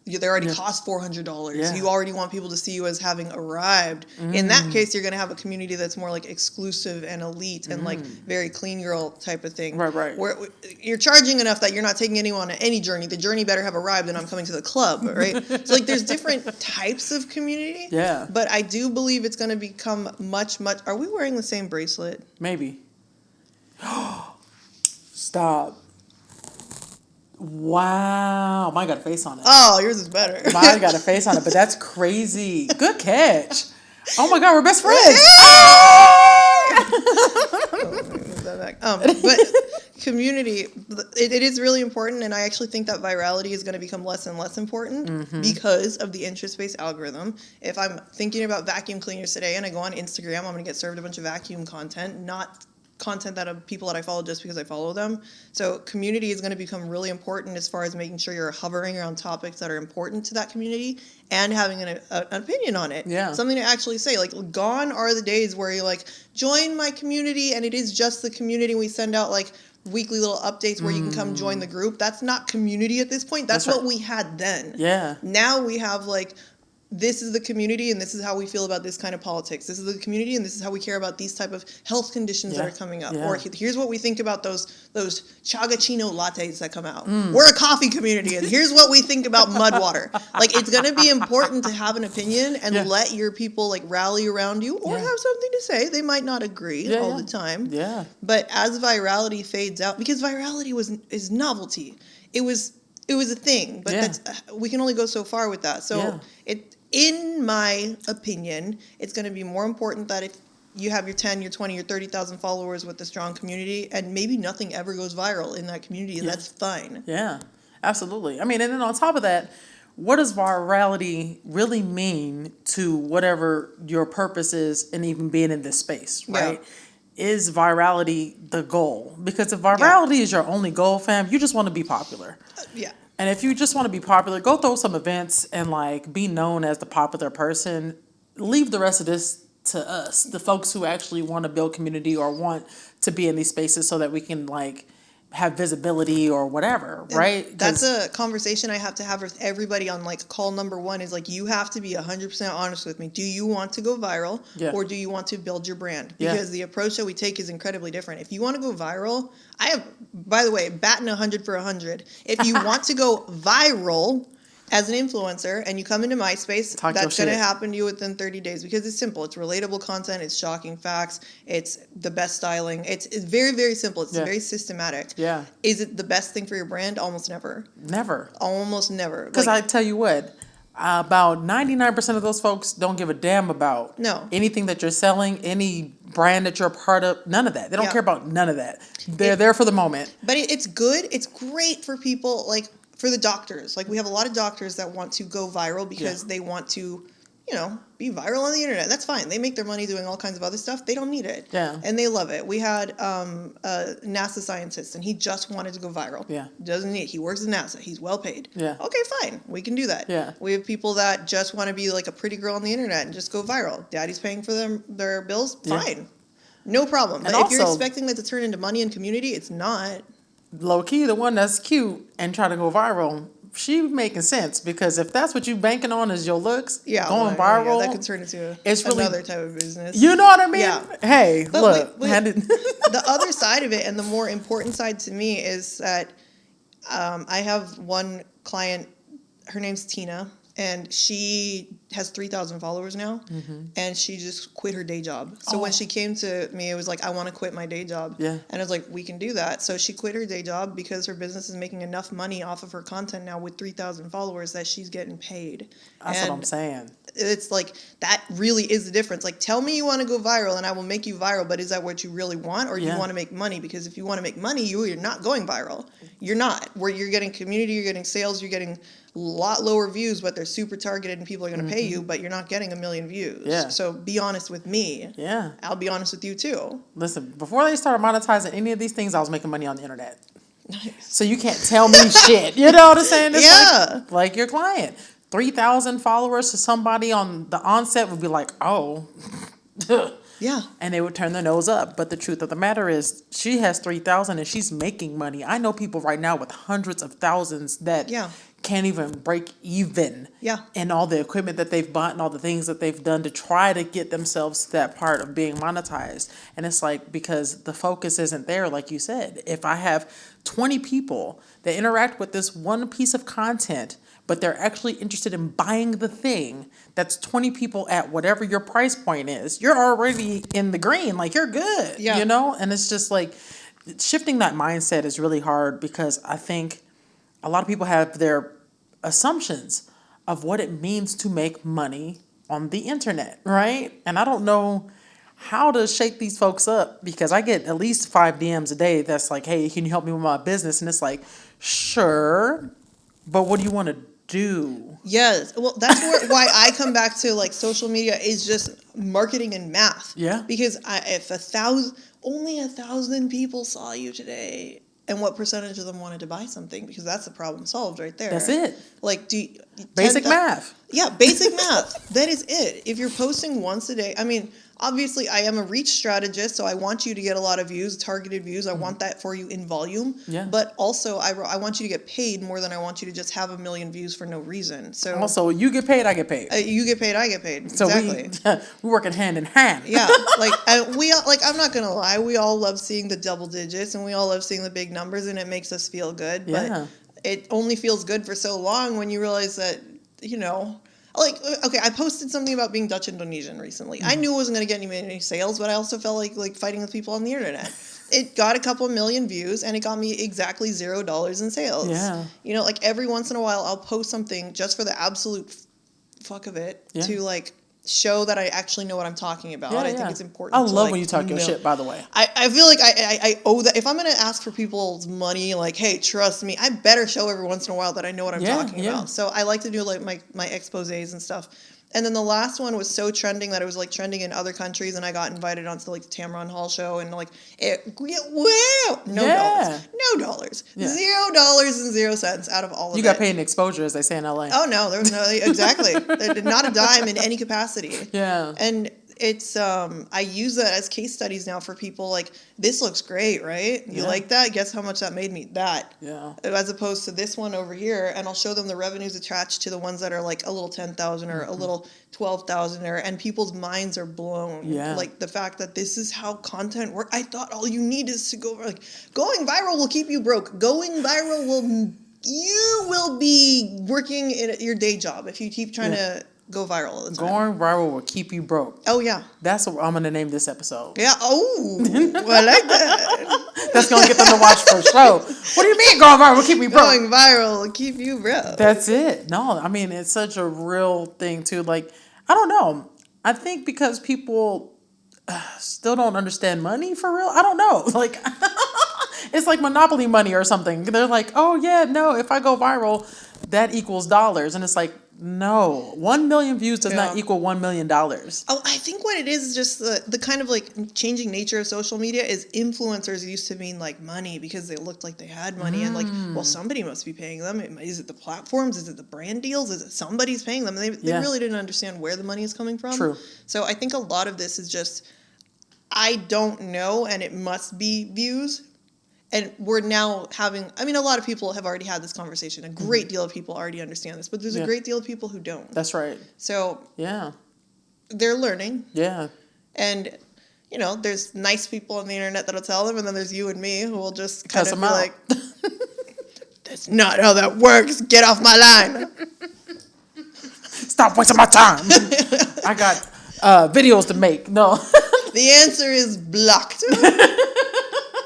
they already cost $400. Yeah. You already want people to see you as having arrived. In that case, you're going to have a community that's more like exclusive and elite and like very clean girl type of thing. Right. Where you're charging enough that you're not taking anyone on any journey. The journey better have arrived and I'm coming to the club, right? So like there's different types of community. Yeah. But I do believe it's going to become much. Are we wearing the same bracelet? Maybe. Stop. Wow. Mine got a face on it. Oh, yours is better. Mine got a face on it, but that's crazy. Good catch. Oh my God, we're best friends. But community, it is really important, and I actually think that virality is going to become less and less important because of the interest-based algorithm. If I'm thinking about vacuum cleaners today and I go on Instagram, I'm going to get served a bunch of vacuum content, not content that of people that I follow just because I follow them. So community is going to become really important as far as making sure you're hovering around topics that are important to that community and having an opinion on it. Yeah. Something to actually say. Like, gone are the days where you're like, join my community, and it is just the community. We send out like weekly little updates where you can come join the group. That's not community at this point. That's what we had then. Yeah. Now we have like, this is the community and this is how we feel about this kind of politics. This is the community and this is how we care about these type of health conditions that are coming up. Or here's what we think about those chagachino lattes that come out. We're a coffee community and here's what we think about mud water. Like, it's going to be important to have an opinion and let your people like rally around you or have something to say. They might not agree all the time. Yeah. But as virality fades out, because virality is novelty. It was a thing, but that's we can only go so far with that. So in my opinion, it's going to be more important that if you have your 10, your 20, your 30,000 followers with a strong community, and maybe nothing ever goes viral in that community, and that's fine. Yeah, absolutely. I mean, and then on top of that, what does virality really mean to whatever your purpose is in even being in this space, right? Is virality the goal? Because if virality is your only goal, fam, you just want to be popular. And if you just want to be popular, go throw some events and like be known as the popular person. Leave the rest of this to us, the folks who actually want to build community or want to be in these spaces so that we can like have visibility or whatever, right? That's a conversation I have to have with everybody on like call number 1 is like, you have to be 100% honest with me. Do you want to go viral or do you want to build your brand? Because the approach that we take is incredibly different. If you want to go viral, I have, by the way, batting 100 for 100. If you want to go viral as an influencer and you come into MySpace, that's going to happen to you within 30 days because it's simple. It's relatable content. It's shocking facts. It's the best styling. It's very, very simple. It's very systematic. Yeah. Is it the best thing for your brand? Almost never. Never. Almost never. Because I tell you what, about 99% of those folks don't give a damn about anything that you're selling, any brand that you're a part of, none of that. They don't care about none of that. They're there for the moment. But it's good. It's great for people like, for the doctors. Like, we have a lot of doctors that want to go viral because they want to, be viral on the internet. That's fine. They make their money doing all kinds of other stuff. They don't need it. Yeah. And they love it. We had a NASA scientist, and he just wanted to go viral. Yeah. Doesn't need it. He works at NASA. He's well paid. Yeah. Okay, fine. We can do that. Yeah. We have people that just want to be like a pretty girl on the internet and just go viral. Daddy's paying for their bills. Fine. No problem. But if you're expecting that to turn into money and community, it's not. Low key, the one that's cute and try to go viral, she making sense, because if that's what you banking on is your looks, going well, viral, that could turn into it's really another type of business. You know what I mean? Yeah. Hey, But look. the other side of it, and the more important side to me, is that I have one client, her name's Tina, and she has 3,000 followers now, and she just quit her day job. So when she came to me, it was like, I want to quit my day job. Yeah. And I was like, we can do that. So she quit her day job because her business is making enough money off of her content now with 3,000 followers that she's getting paid. That's what I'm saying. It's like, that really is the difference. Like, tell me you want to go viral and I will make you viral, but is that what you really want, or you want to make money? Because if you want to make money, you're not going viral. You're not. Where you're getting community, you're getting sales, you're getting a lot lower views, but they're super targeted and people are going to pay you, but you're not getting 1 million views. Yeah. So be honest with me. Yeah. I'll be honest with you too. Listen, before they started monetizing any of these things, I was making money on the internet. Nice. So you can't tell me shit. You know what I'm saying? It's Yeah. like your client. 3,000 followers to somebody on the onset would be like, oh. Yeah. And they would turn their nose up. But the truth of the matter is, she has 3,000 and she's making money. I know people right now with hundreds of thousands that can't even break even. Yeah. And all the equipment that they've bought and all the things that they've done to try to get themselves to that part of being monetized. And it's like, because the focus isn't there, like you said. If I have 20 people that interact with this one piece of content, but they're actually interested in buying the thing, that's 20 people at whatever your price point is, you're already in the green. Like, you're good, you know? And it's just like, shifting that mindset is really hard, because I think a lot of people have their assumptions of what it means to make money on the internet, right? And I don't know how to shake these folks up, because I get at least 5 DMs a day that's like, hey, can you help me with my business? And it's like, sure, but what do you want to do? Yes. Well, that's why I come back to, like, social media is just marketing and math. Yeah. Because if only 1,000 people saw you today, and what percentage of them wanted to buy something? Because that's the problem solved right there. That's it. Like, basic math. Yeah, basic math. That is it. If you're posting once a day, I mean, obviously I am a reach strategist, so I want you to get a lot of views, targeted views. I want that for you in volume. Yeah. But also I want you to get paid more than I want you to just have 1 million views for no reason. So also, you get paid, I get paid. you get paid, I get paid. So exactly. we're working hand in hand. Yeah, like we all, like, I'm not gonna lie, we all love seeing the double digits and we all love seeing the big numbers, and it makes us feel good. Yeah. But it only feels good for so long when you realize that, you know, like, okay, I posted something about being Dutch Indonesian recently. I knew it wasn't gonna get any sales, but I also felt like fighting with people on the internet. It got a couple million views and it got me exactly $0 in sales. Yeah. You know, like, every once in a while I'll post something just for the absolute fuck of it to, like, show that I actually know what I'm talking about. I think it's important. I love when you talk your shit, by the way. I feel like I owe that. If I'm going to ask for people's money, like, hey, trust me, I better show every once in a while that I know what I'm talking about. So I like to do, like, my exposés and stuff. And then the last one was so trending that it was, like, trending in other countries, and I got invited onto, like, the Tamron Hall show, and, like, $0. No dollars. Yeah. $0.00 out of all of it. You got paid in exposure, as they say in LA. Oh no, there was no, exactly. Not a dime in any capacity. Yeah. And it's I use that as case studies now for people, like, this looks great, right? You like that? Guess how much that made me? That. Yeah. As opposed to this one over here, and I'll show them the revenues attached to the ones that are, like, a little 10,000 or a little 12,000, and people's minds are blown. Yeah. Like, the fact that this is how content works. I thought all you need is to go, like, going viral will keep you broke. Going viral you will be working in your day job if you keep trying to go viral all the time. Going viral will keep you broke. Oh, yeah. That's what I'm going to name this episode. Yeah. Oh, I like that. That's going to get them to watch for a show. What do you mean going viral will keep me broke? Going viral will keep you broke. That's it. No, I mean, it's such a real thing, too. Like, I don't know. I think because people still don't understand money for real. I don't know. Like, it's like Monopoly money or something. They're like, oh, yeah, no, if I go viral, that equals dollars. And it's like, no, 1 million views does not equal $1 million. Oh, I think what it is just the kind of, like, changing nature of social media is influencers used to mean, like, money because they looked like they had money and, like, well, somebody must be paying them. Is it the platforms? Is it the brand deals? Is it somebody's paying them? They really didn't understand where the money is coming from. True. So I think a lot of this is just, I don't know, and it must be views. and we're now having, I mean, a lot of people have already had this conversation. A great deal of people already understand this, but there's a great deal of people who don't. That's right. So yeah, they're learning. Yeah. And, you know, there's nice people on the internet that'll tell them, and then there's you and me who will just kind Cuss of them be out. like, that's not how that works. Get off my line. Stop wasting my time. I got videos to make. No. The answer is blocked.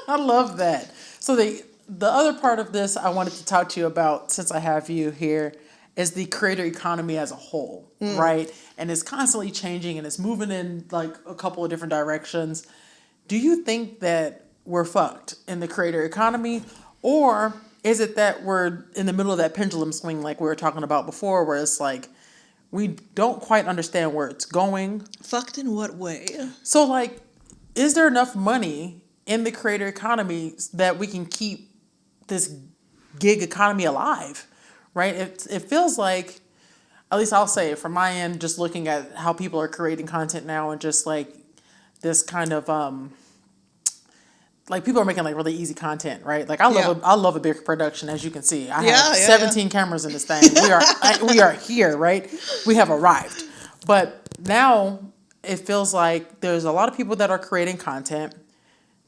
I love that. So the other part of this I wanted to talk to you about, since I have you here, is the creator economy as a whole, right? And it's constantly changing and it's moving in like a couple of different directions. Do you think that we're fucked in the creator economy, or is it that we're in the middle of that pendulum swing like we were talking about before, where it's like we don't quite understand where it's going? Fucked in what way? So, like, is there enough money in the creator economy that we can keep this gig economy alive, right? It feels like, at least I'll say it from my end, just looking at how people are creating content now, and just like this kind of like people are making like really easy content, right? Like I love a big production, as you can see. I have 17 cameras in this thing. We are here, right? We have arrived. But now it feels like there's a lot of people that are creating content.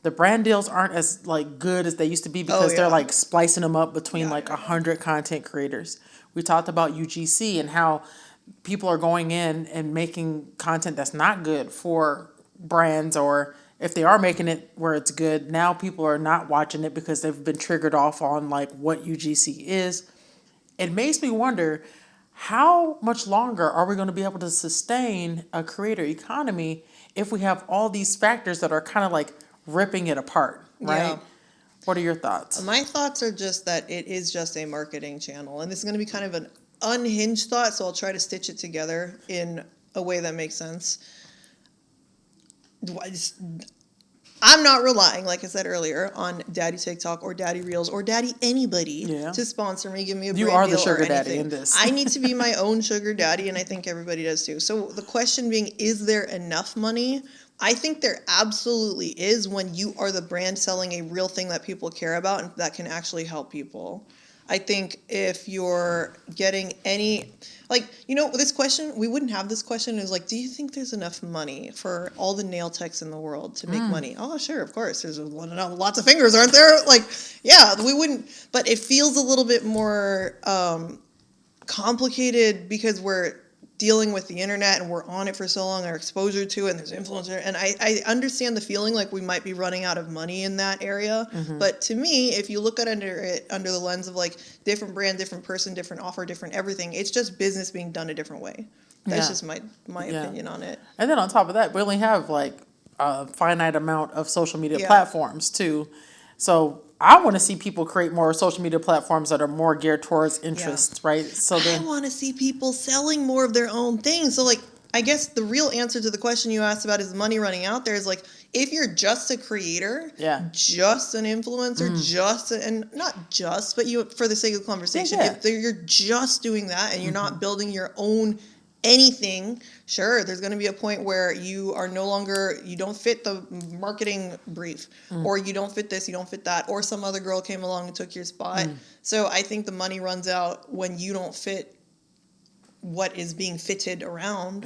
The brand deals aren't as like good as they used to be, because they're like splicing them up between 100 content creators. We talked about UGC and how people are going in and making content that's not good for brands, or if they are making it where it's good, now people are not watching it because they've been triggered off on like what UGC is. It makes me wonder, how much longer are we going to be able to sustain a creator economy if we have all these factors that are kind of like ripping it apart, right? Yeah. What are your thoughts? My thoughts are just that it is just a marketing channel. And this is going to be kind of an unhinged thought, so I'll try to stitch it together in a way that makes sense. I'm not relying, like I said earlier, on Daddy TikTok or Daddy Reels or Daddy anybody to sponsor me, give me a brand deal. You are the sugar or daddy anything. in this. I need to be my own sugar daddy, and I think everybody does too. So the question being, is there enough money? I think there absolutely is, when you are the brand selling a real thing that people care about and that can actually help people. I think if you're getting any, like, you know, this question, we wouldn't have this question, is like, do you think there's enough money for all the nail techs in the world to make money? Oh, sure, of course. There's lots of fingers, aren't there? Like, yeah, we wouldn't, but it feels a little bit more complicated because we're dealing with the internet and we're on it for so long, our exposure to it, and there's influencer, and I understand the feeling like we might be running out of money in that area. But to me, if you look at under the lens of like different brand, different person, different offer, different everything, it's just business being done a different way. That's just my opinion on it. And then on top of that, we only have like a finite amount of social media platforms too. So I want to see people create more social media platforms that are more geared towards interests, right? So I want to see people selling more of their own things. So, like, I guess the real answer to the question you asked about, is the money running out there, is like, if you're just a creator, just an influencer, and not just, but you, for the sake of the conversation, if you're just doing that and you're not building your own anything, sure, there's going to be a point where you are no longer, you don't fit the marketing brief, or you don't fit this, you don't fit that, or some other girl came along and took your spot. So I think the money runs out when you don't fit what is being fitted around.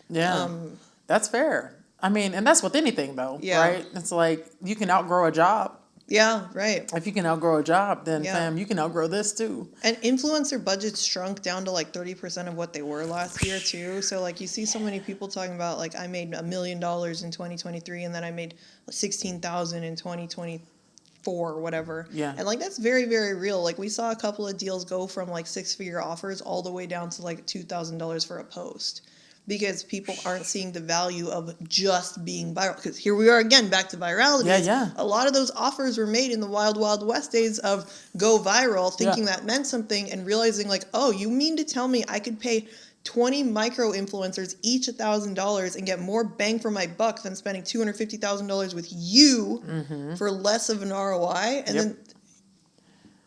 That's fair. I mean, and that's with anything though, right? It's like, you can outgrow a job. Yeah, right. If you can outgrow a job, then fam, you can outgrow this too. And influencer budgets shrunk down to like 30% of what they were last year too. So like, you see so many people talking about like, I made $1 million in 2023, and then I made 16,000 in 2024 or whatever. Yeah. And like, that's very, very real. Like, we saw a couple of deals go from like 6-figure offers all the way down to like $2,000 for a post, because people aren't seeing the value of just being viral. Because here we are again, back to virality. A lot of those offers were made in the wild, wild west days of go viral, thinking that meant something, and realizing like, oh, you mean to tell me I could pay 20 micro influencers each $1,000 and get more bang for my buck than spending $250,000 with you for less of an ROI? And then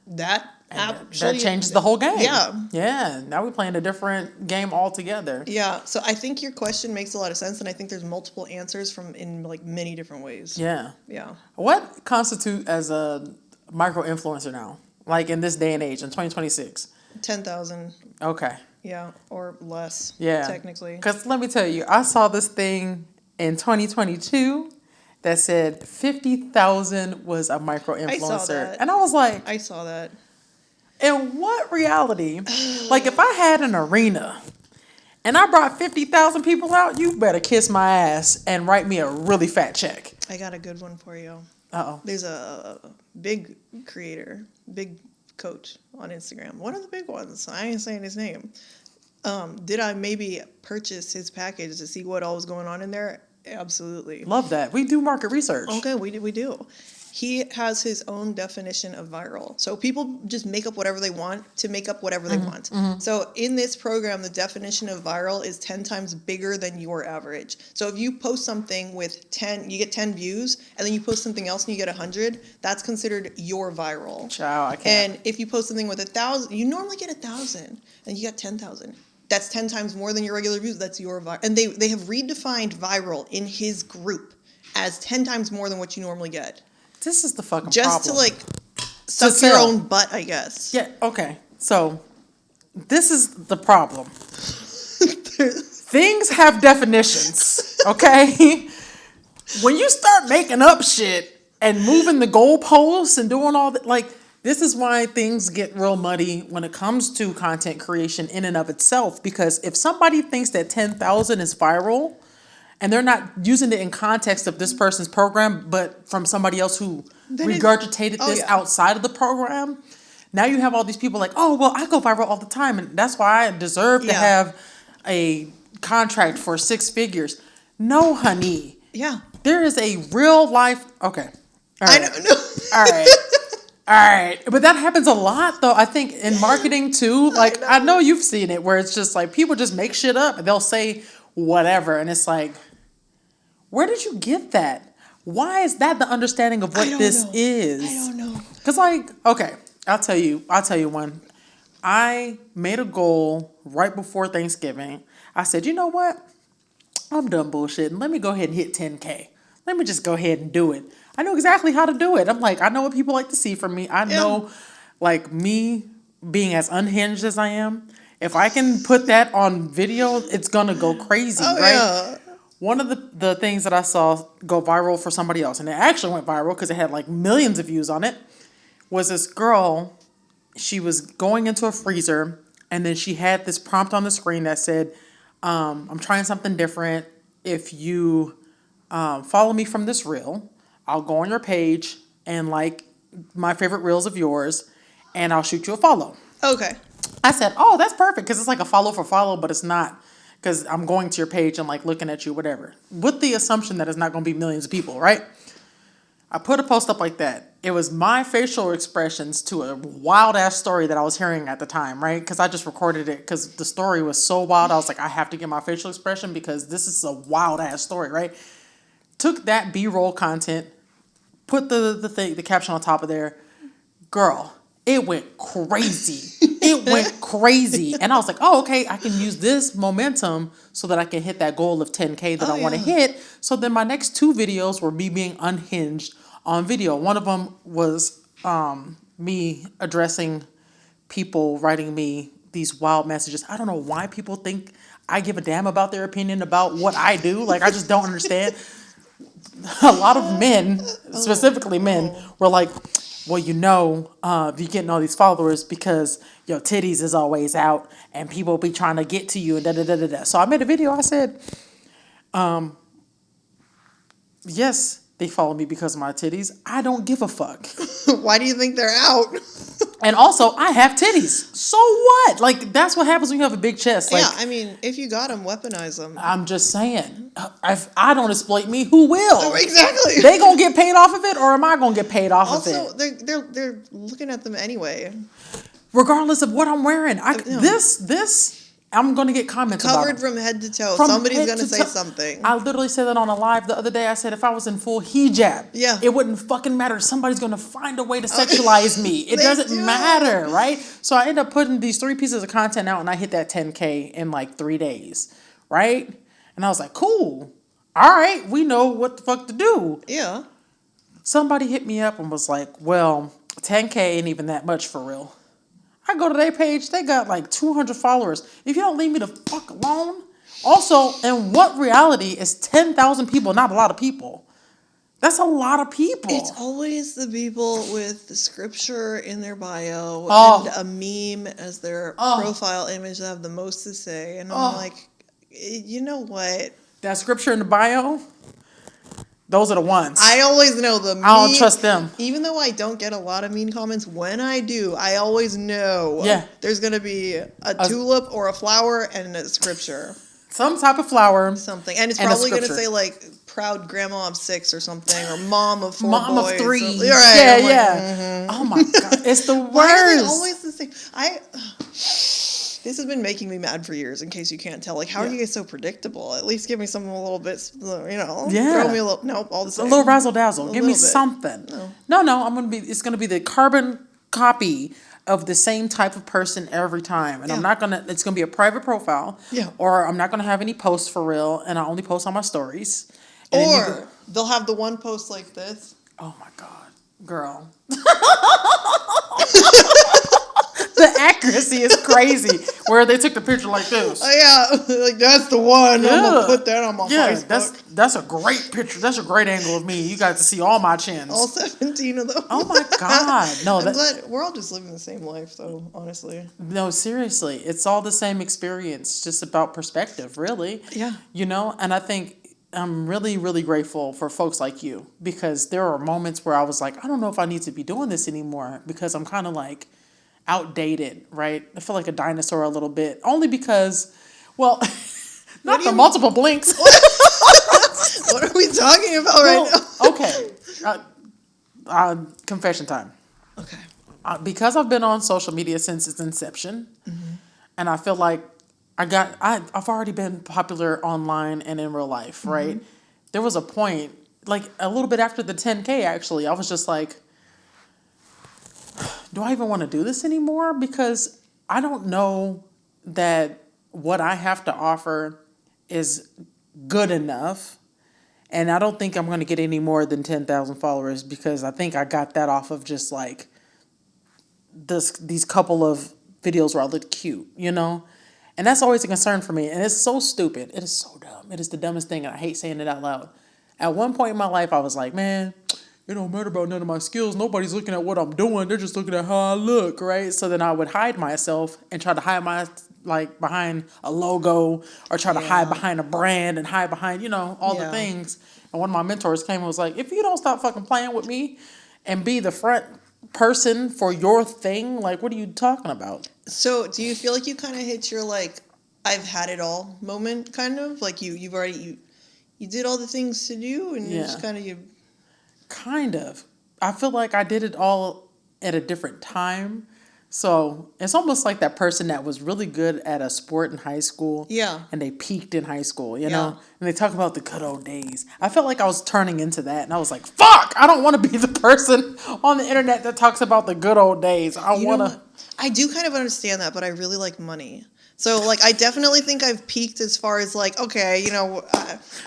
that That changes the whole game. Yeah. Yeah. Now we're playing a different game altogether. Yeah. So I think your question makes a lot of sense, and I think there's multiple answers in like many different ways. Yeah. Yeah. What constitutes as a micro influencer now? Like in this day and age, in 2026? 10,000. Okay. Yeah, or less. Yeah. Technically. Because let me tell you, I saw this thing in 2022 that said 50,000 was a micro influencer. I saw that. And I was like, I saw that. in what reality? Like if I had an arena and I brought 50,000 people out, you better kiss my ass and write me a really fat check. I got a good one for you. Uh-oh. There's a big creator, big coach on Instagram. One of the big ones. I ain't saying his name. Did I maybe purchase his package to see what all was going on in there? Absolutely. Love that. We do market research. Okay, we do. He has his own definition of viral. So people just make up whatever they want to make up whatever they want. So in this program, the definition of viral is 10 times bigger than your average. So if you post something with 10, you get 10 views, and then you post something else and you get 100, that's considered your viral. Ciao, I can't. And if you post something with 1,000, you normally get 1,000, and you got 10,000. That's 10 times more than your regular views. That's your viral. And they have redefined viral in his group as 10 times more than what you normally get. This is the fucking Just problem. to like suck your own butt, I guess. Yeah, okay. So this is the problem. Things have definitions, okay? When you start making up shit and moving the goalposts and doing all that, like, this is why things get real muddy when it comes to content creation in and of itself. Because if somebody thinks that 10,000 is viral, and they're not using it in context of this person's program, but from somebody else who regurgitated this outside of the program. Now you have all these people like, oh, well, I go viral all the time, and that's why I deserve to have a contract for 6 figures. No, honey. Yeah. There is a real life. Okay. All right. I don't know. All right. All right. But that happens a lot, though, I think, in marketing, too. Like, I know you've seen it where it's just like people just make shit up and they'll say whatever. And it's like, where did you get that? Why is that the understanding of what this is? I don't know. Because, like, okay, I'll tell you one. I made a goal right before Thanksgiving. I said, you know what? I'm done bullshitting. Let me go ahead and hit 10K. Let me just go ahead and do it. I know exactly how to do it. I'm like, I know what people like to see from me. I know, like, me being as unhinged as I am, if I can put that on video, it's going to go crazy, right? Yeah. One of the things that I saw go viral for somebody else, and it actually went viral because it had like millions of views on it, was this girl. She was going into a freezer, and then she had this prompt on the screen that said, I'm trying something different. If you follow me from this reel, I'll go on your page and like my favorite reels of yours, and I'll shoot you a follow. Okay. I said, oh, that's perfect, because it's like a follow for follow, but it's not. Because I'm going to your page and like looking at you, whatever. With the assumption that it's not going to be millions of people, right? I put a post up like that. It was my facial expressions to a wild ass story that I was hearing at the time, right? Because I just recorded it because the story was so wild. I was like, I have to get my facial expression because this is a wild ass story, right? Took that B-roll content, put the caption on top of there. Girl, it went crazy. It went crazy. And I was like, oh, okay, I can use this momentum so that I can hit that goal of 10K that I want to hit. So then my next 2 videos were me being unhinged on video. One of them was me addressing people writing me these wild messages. I don't know why people think I give a damn about their opinion about what I do. Like, I just don't understand. A lot of men, specifically men, were like, well, you know, you're getting all these followers because your titties is always out and people be trying to get to you and da-da-da-da-da. So I made a video. I said, yes, they follow me because of my titties. I don't give a fuck. Why do you think they're out? And also, I have titties. So what? Like, that's what happens when you have a big chest. Like, yeah, I mean, if you got them, weaponize them. I'm just saying, if I don't exploit me, who will? Oh, exactly. They gonna get paid off of it, or am I gonna get paid off of it? Also, they're looking at them anyway. Regardless of what I'm wearing, this I'm going to get comments about Covered it. from head to toe. From Somebody's head going to to say toe. something. I literally said that on a live the other day. I said if I was in full hijab, Yeah. it wouldn't fucking matter. Somebody's going to find a way to sexualize me. It They doesn't do. matter, right? So I end up putting these 3 pieces of content out, and I hit that 10K in like 3 days, right? And I was like, cool. All right, we know what the fuck to do. Yeah. Somebody hit me up and was like, well, 10K ain't even that much for real. I go to their page, they got like 200 followers. If you don't leave me the fuck alone. Also, in what reality is 10,000 people not a lot of people? That's a lot of people. It's always the people with the scripture in their bio Oh. and a meme as their profile image that have the most to say. And I'm like, you know what? That scripture in the bio, those are the ones. I always know the mean, I don't trust them. Even though I don't get a lot of mean comments, when I do, I always know there's going to be a tulip or a flower and a scripture. Some type of flower. Something. And it's probably going to say like proud grandma of 6 or something, or mom of 4 Mom boys. of 3. Right. Yeah, like, yeah. Oh my God. It's the worst. Why are they always the same? This has been making me mad for years, in case you can't tell. Like, how are you guys so predictable? At least give me something a little bit, Throw me a little, nope, all the same. A little razzle dazzle. Give me bit. something. No, it's gonna be the carbon copy of the same type of person every time. And it's gonna be a private profile. Yeah. Or I'm not gonna have any posts for real, and I only post on my stories. And Or they'll have the one post like this. Oh my God, girl. The accuracy is crazy. Where they took the picture like this. Oh yeah, like that's the one. I'm gonna put that on my Facebook. That's a great picture. That's a great angle of me. You got to see all my chins. All 17 of them. Oh my God, no! I'm glad we're all just living the same life, though. Honestly. No, seriously, it's all the same experience. Just about perspective, really. Yeah. And I think I'm really, really grateful for folks like you, because there are moments where I was like, I don't know if I need to be doing this anymore, because I'm kind of like outdated, right? I feel like a dinosaur a little bit, only because, well, not the multiple blinks. What are we talking about right now? Okay. Confession time. Okay. Because I've been on social media since its inception, and I feel like I've already been popular online and in real life, right? There was a point, like a little bit after the 10K, actually, I was just like, do I even want to do this anymore? Because I don't know that what I have to offer is good enough. And I don't think I'm going to get any more than 10,000 followers, because I think I got that off of just like these couple of videos where I look cute, And that's always a concern for me. And it's so stupid. It is so dumb. It is the dumbest thing, and I hate saying it out loud. At one point in my life, I was like, man, it don't matter about none of my skills. Nobody's looking at what I'm doing. They're just looking at how I look, right? So then I would hide myself and try to hide behind a logo, or try to hide behind a brand, and hide behind, all the things. And one of my mentors came and was like, if you don't stop fucking playing with me and be the front person for your thing, like, what are you talking about? So do you feel like you kind of hit your, like, I've had it all moment, kind of? Like you've already, you did all the things to do, and you just kind of, Kind of. I feel like I did it all at a different time. So it's almost like that person that was really good at a sport in high school. Yeah. And they peaked in high school, know? And they talk about the good old days. I felt like I was turning into that. And I was like, fuck, I don't want to be the person on the internet that talks about the good old days. I do kind of understand that, but I really like money. So, like, I definitely think I've peaked as far as, like, okay,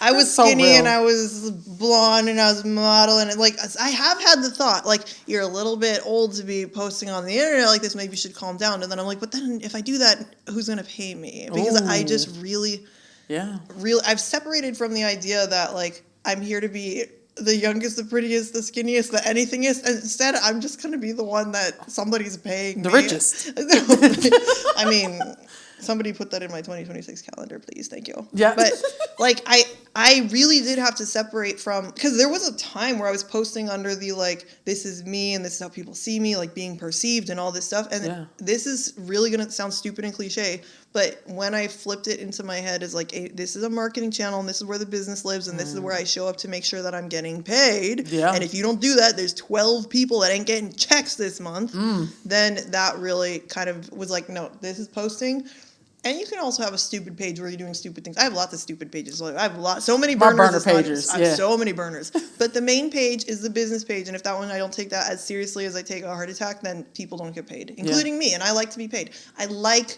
I was skinny and I was blonde and I was modeling. And, like, I have had the thought, like, you're a little bit old to be posting on the internet like this. Maybe you should calm down. And then I'm like, but then if I do that, who's going to pay me? Because I just really, I've separated from the idea that, like, I'm here to be the youngest, the prettiest, the skinniest, the anythingest. And instead, I'm just going to be the one that somebody's paying the me. richest. I mean... Somebody put that in my 2026 calendar, please. Thank you. Yeah. But, like, I really did have to separate from... Because there was a time where I was posting under the, like, this is me and this is how people see me, like, being perceived and all this stuff. And this is really going to sound stupid and cliche, but when I flipped it into my head as, like, this is a marketing channel, and this is where the business lives, and this is where I show up to make sure that I'm getting paid. Yeah. And if you don't do that, there's 12 people that ain't getting checks this month. Then that really kind of was like, no, this is posting. And you can also have a stupid page where you're doing stupid things. I have lots of stupid pages. Like, I have so many My burners. burner it's not- pages, I have yeah. so many burners. But the main page is the business page, and if that one I don't take that as seriously as I take a heart attack, then people don't get paid, including me. And I like to be paid. I like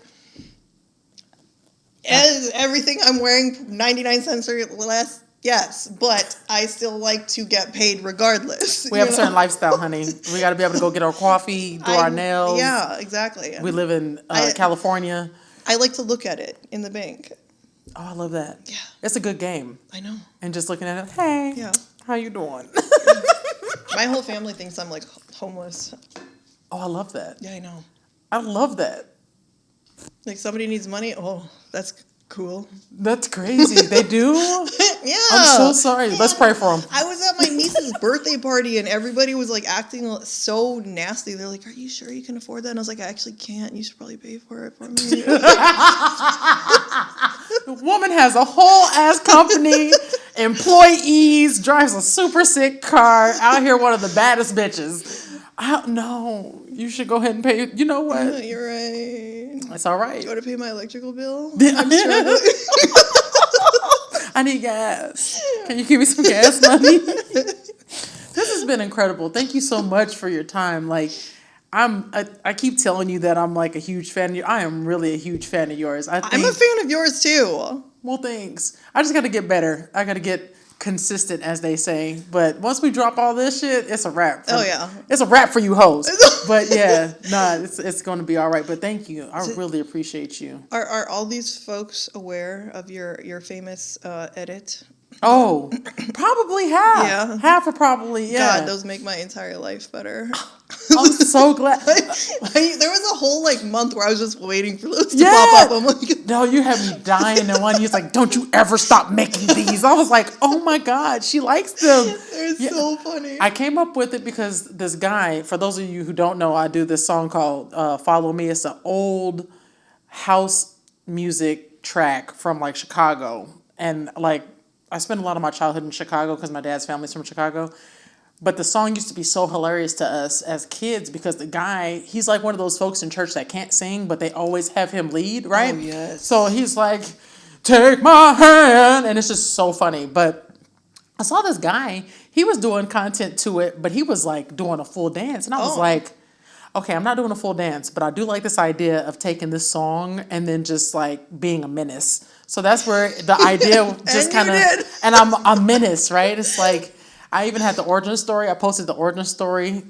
everything I'm wearing 99 cents or less. Yes, but I still like to get paid regardless. We have a certain lifestyle, honey. We got to be able to go get our coffee, do our nails. Yeah, exactly. We live in California. I like to look at it in the bank. Oh, I love that. Yeah. It's a good game. I know. And just looking at it, hey, Yeah. how you doing? My whole family thinks I'm like homeless. Oh, I love that. Yeah, I know. I love that. Like somebody needs money. Oh, that's cool. That's crazy. They do? Yeah. I'm so sorry. Let's pray for them. I was at my niece's birthday party and everybody was like acting so nasty. They're like, "Are you sure you can afford that?" And I was like, "I actually can't. You should probably pay for it for me." The woman has a whole ass company, employees, drives a super sick car, out here one of the baddest bitches. No, you should go ahead and pay. You know what? You're right. It's all right. Do you want to pay my electrical bill? Yeah. I'm struggling. I need gas. Can you give me some gas money? This has been incredible. Thank you so much for your time. Like, I keep telling you that I'm like a huge fan of you. I am really a huge fan of yours. I'm a fan of yours too. Well, thanks. I just got to get better. I got to get consistent, as they say. But once we drop all this shit, it's a wrap. It's a wrap for you hoes. But yeah, it's going to be all right. But thank you. I really appreciate you. Are all these folks aware of your famous edit? Oh, probably half. Yeah. Half are probably, yeah. God, those make my entire life better. I'm so glad. There was a whole month where I was just waiting for those to pop up. I'm like, no, you have me dying. And one, you're like, don't you ever stop making these. I was like, oh my God, she likes them. They're so funny. I came up with it because this guy, for those of you who don't know, I do this song called Follow Me. It's an old house music track from Chicago. And I spent a lot of my childhood in Chicago because my dad's family's from Chicago. But the song used to be so hilarious to us as kids because the guy, he's like one of those folks in church that can't sing, but they always have him lead, right? Oh, yes. So he's like, take my hand. And it's just so funny. But I saw this guy, he was doing content to it, but he was doing a full dance. And I was like, okay, I'm not doing a full dance, but I do like this idea of taking this song and then just being a menace. So that's where the idea just kind of, and I'm a menace, right? It's I even had the origin story. I posted the origin story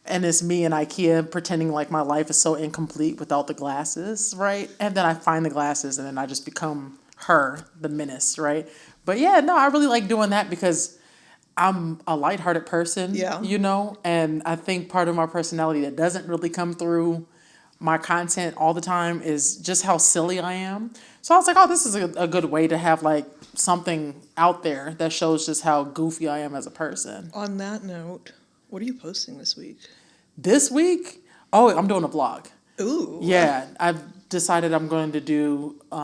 and it's me in IKEA pretending like my life is so incomplete without the glasses, right? And then I find the glasses and then I just become her, the menace, right? But yeah, no, I really like doing that because I'm a lighthearted person, and I think part of my personality that doesn't really come through my content all the time is just how silly I am. So I was like, oh, this is a good way to have something out there that shows just how goofy I am as a person. On that note, what are you posting this week? This week? Oh, I'm doing a vlog. Ooh. Yeah, I've decided I'm going to do 5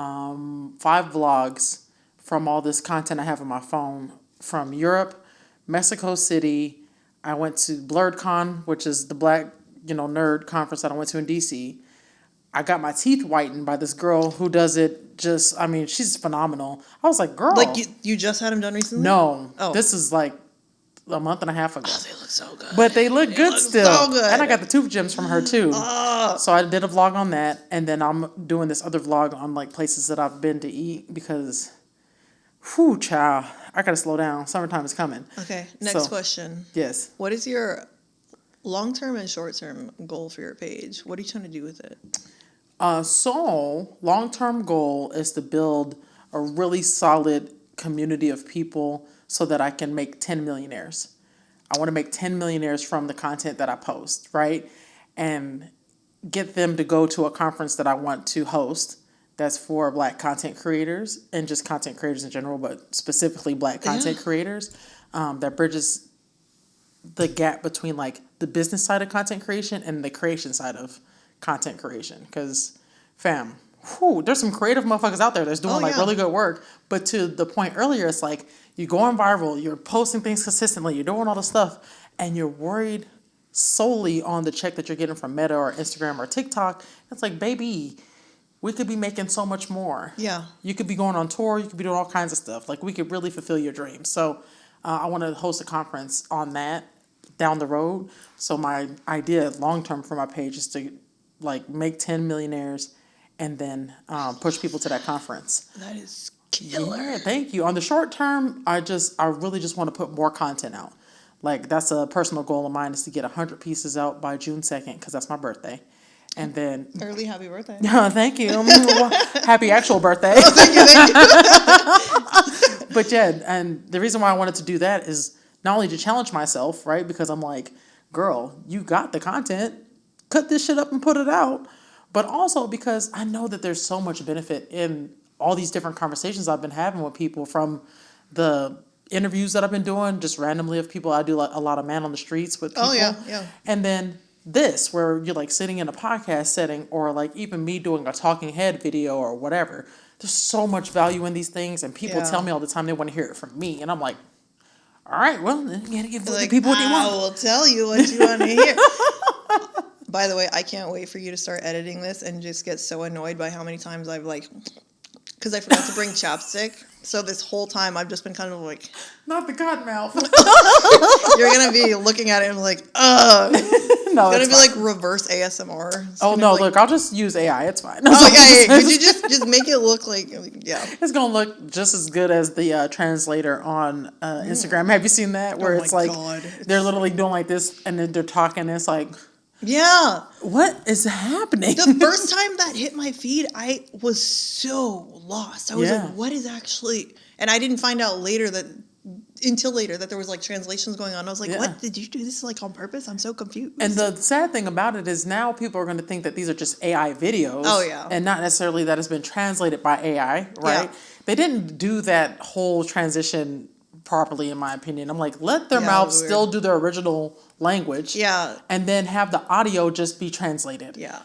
vlogs from all this content I have on my phone from Europe, Mexico City. I went to BlurredCon, which is the black, nerd conference that I went to in DC. I got my teeth whitened by this girl who does it she's phenomenal. I was like, girl. You just had them done recently? No. Oh. This is a month and a half ago. Oh, they look so good. But they look good still. So good. And I got the tooth gems from her too. So I did a vlog on that. And then I'm doing this other vlog on places that I've been to eat because, whew, child, I got to slow down. Summertime is coming. Okay. Next question. Yes. What is your long-term and short-term goal for your page? What are you trying to do with it? So long-term goal is to build a really solid community of people so that I can make 10 millionaires. I want to make 10 millionaires from the content that I post, right? And get them to go to a conference that I want to host that's for Black content creators and just content creators in general, but specifically Black content creators, that bridges the gap between the business side of content creation and the creation side of content creation. Because, there's some creative motherfuckers out there that's doing really good work. But to the point earlier, it's you're going viral, you're posting things consistently, you're doing all the stuff, and you're worried solely on the check that you're getting from Meta or Instagram or TikTok. It's baby, we could be making so much more. Yeah. You could be going on tour. You could be doing all kinds of stuff. Like, we could really fulfill your dreams. So I want to host a conference on that down the road. So my idea long term for my page is to like make 10 millionaires and then push people to that conference. That is killer. Yeah, thank you. On the short term, I really just want to put more content out. Like, that's a personal goal of mine, is to get 100 pieces out by June 2nd, because that's my birthday. And then Early happy birthday. thank you. Happy actual birthday. Thank you. But yeah, and the reason why I wanted to do that is not only to challenge myself, right? Because I'm like, girl, you got the content. Cut this shit up and put it out. But also because I know that there's so much benefit in all these different conversations I've been having with people, from the interviews that I've been doing just randomly of people. I do like a lot of man on the streets with people. Oh, yeah, yeah. And then this, where you're like sitting in a podcast setting, or like even me doing a talking head video or whatever. There's so much value in these things, and people tell me all the time they want to hear it from me, and I'm like, all right, well, then you gotta give the people what they want. I will tell you what you want to hear. By the way, I can't wait for you to start editing this and just get so annoyed by how many times I've like, because I forgot to bring chapstick. So this whole time I've just been kind of like, not the cotton mouth. You're gonna be looking at it and like, ugh. No, It's gonna it's be fine. like reverse ASMR. It's Oh gonna no, be like, look, I'll just use AI. It's fine. oh yeah. Could you just make it look like, yeah? It's gonna look just as good as the translator on Instagram. Have you seen that? Where Oh it's my like God. they're literally doing like this, and then they're talking. And it's like, Yeah. what is happening? The first time that hit my feed, I was so lost. I was Yeah. like, what is actually... And I didn't find out until later that there was like translations going on. I was like, Yeah. what? Did you do this like on purpose? I'm so confused. And the sad thing about it is now people are going to think that these are just AI videos. Oh, yeah. And not necessarily that it's been translated by AI, right? Yeah. They didn't do that whole transition properly, in my opinion. I'm like, let their Yeah, mouths weird. still do their original language. Yeah. And then have the audio just be translated. Yeah.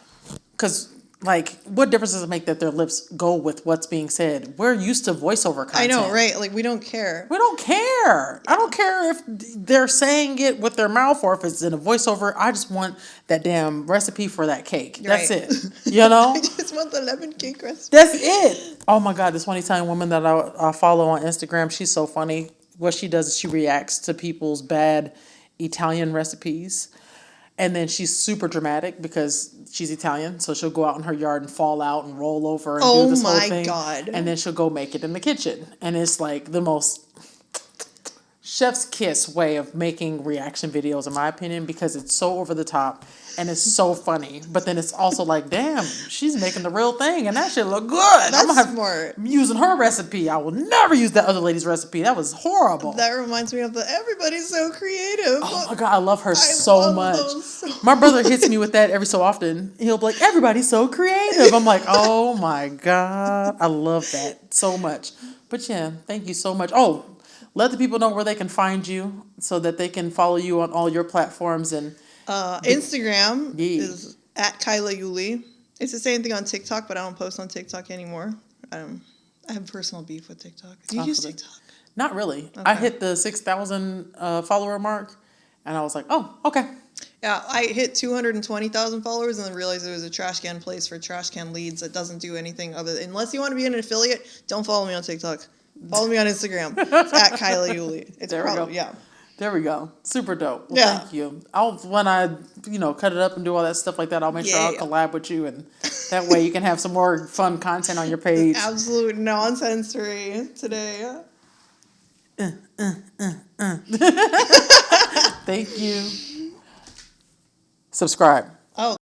Because, like, what difference does it make that their lips go with what's being said? We're used to voiceover content. I know, right? Like, we don't care. We don't care. I don't care if they're saying it with their mouth or if it's in a voiceover. I just want that damn recipe for that cake. That's Right. it. You know? I just want the lemon cake recipe. That's it. Oh my God, this one Italian woman that I follow on Instagram, she's so funny. What she does is she reacts to people's bad Italian recipes. And then she's super dramatic because she's Italian. So she'll go out in her yard and fall out and roll over and do this whole my thing. God. And then she'll go make it in the kitchen. And it's like the most chef's kiss way of making reaction videos, in my opinion, because it's so over the top and it's so funny. But then it's also like, damn, she's making the real thing and that shit look good. That's smart. I'm using her recipe. I will never use that other lady's recipe. That was horrible. That reminds me of the Everybody's So Creative. Oh my God, I love her so love much. those so My brother hits me with that every so often. He'll be like, everybody's so creative. I'm like, oh my God. I love that so much. But yeah, thank you so much. Oh, let the people know where they can find you so that they can follow you on all your platforms. And Instagram Yeah. is at Kaila Uli. It's the same thing on TikTok, but I don't post on TikTok anymore. I have personal beef with TikTok. Do you use Awesome. TikTok? Not really. I Okay. hit the 6,000 follower mark and I was like, oh, okay. Yeah, I hit 220,000 followers and then realized it was a trash can place for trash can leads that doesn't do anything other than, unless you want to be an affiliate, don't follow me on TikTok. Follow me on Instagram. It's at Kaila Uli. It's There we go. probably, yeah. There we go. Super dope. Well, Yeah. thank you. When I, cut it up and do all that stuff like that, I'll make sure I'll Yeah. collab with you, and that way you can have some more fun content on your page. Absolute nonsensory today. Thank you. Subscribe. Oh.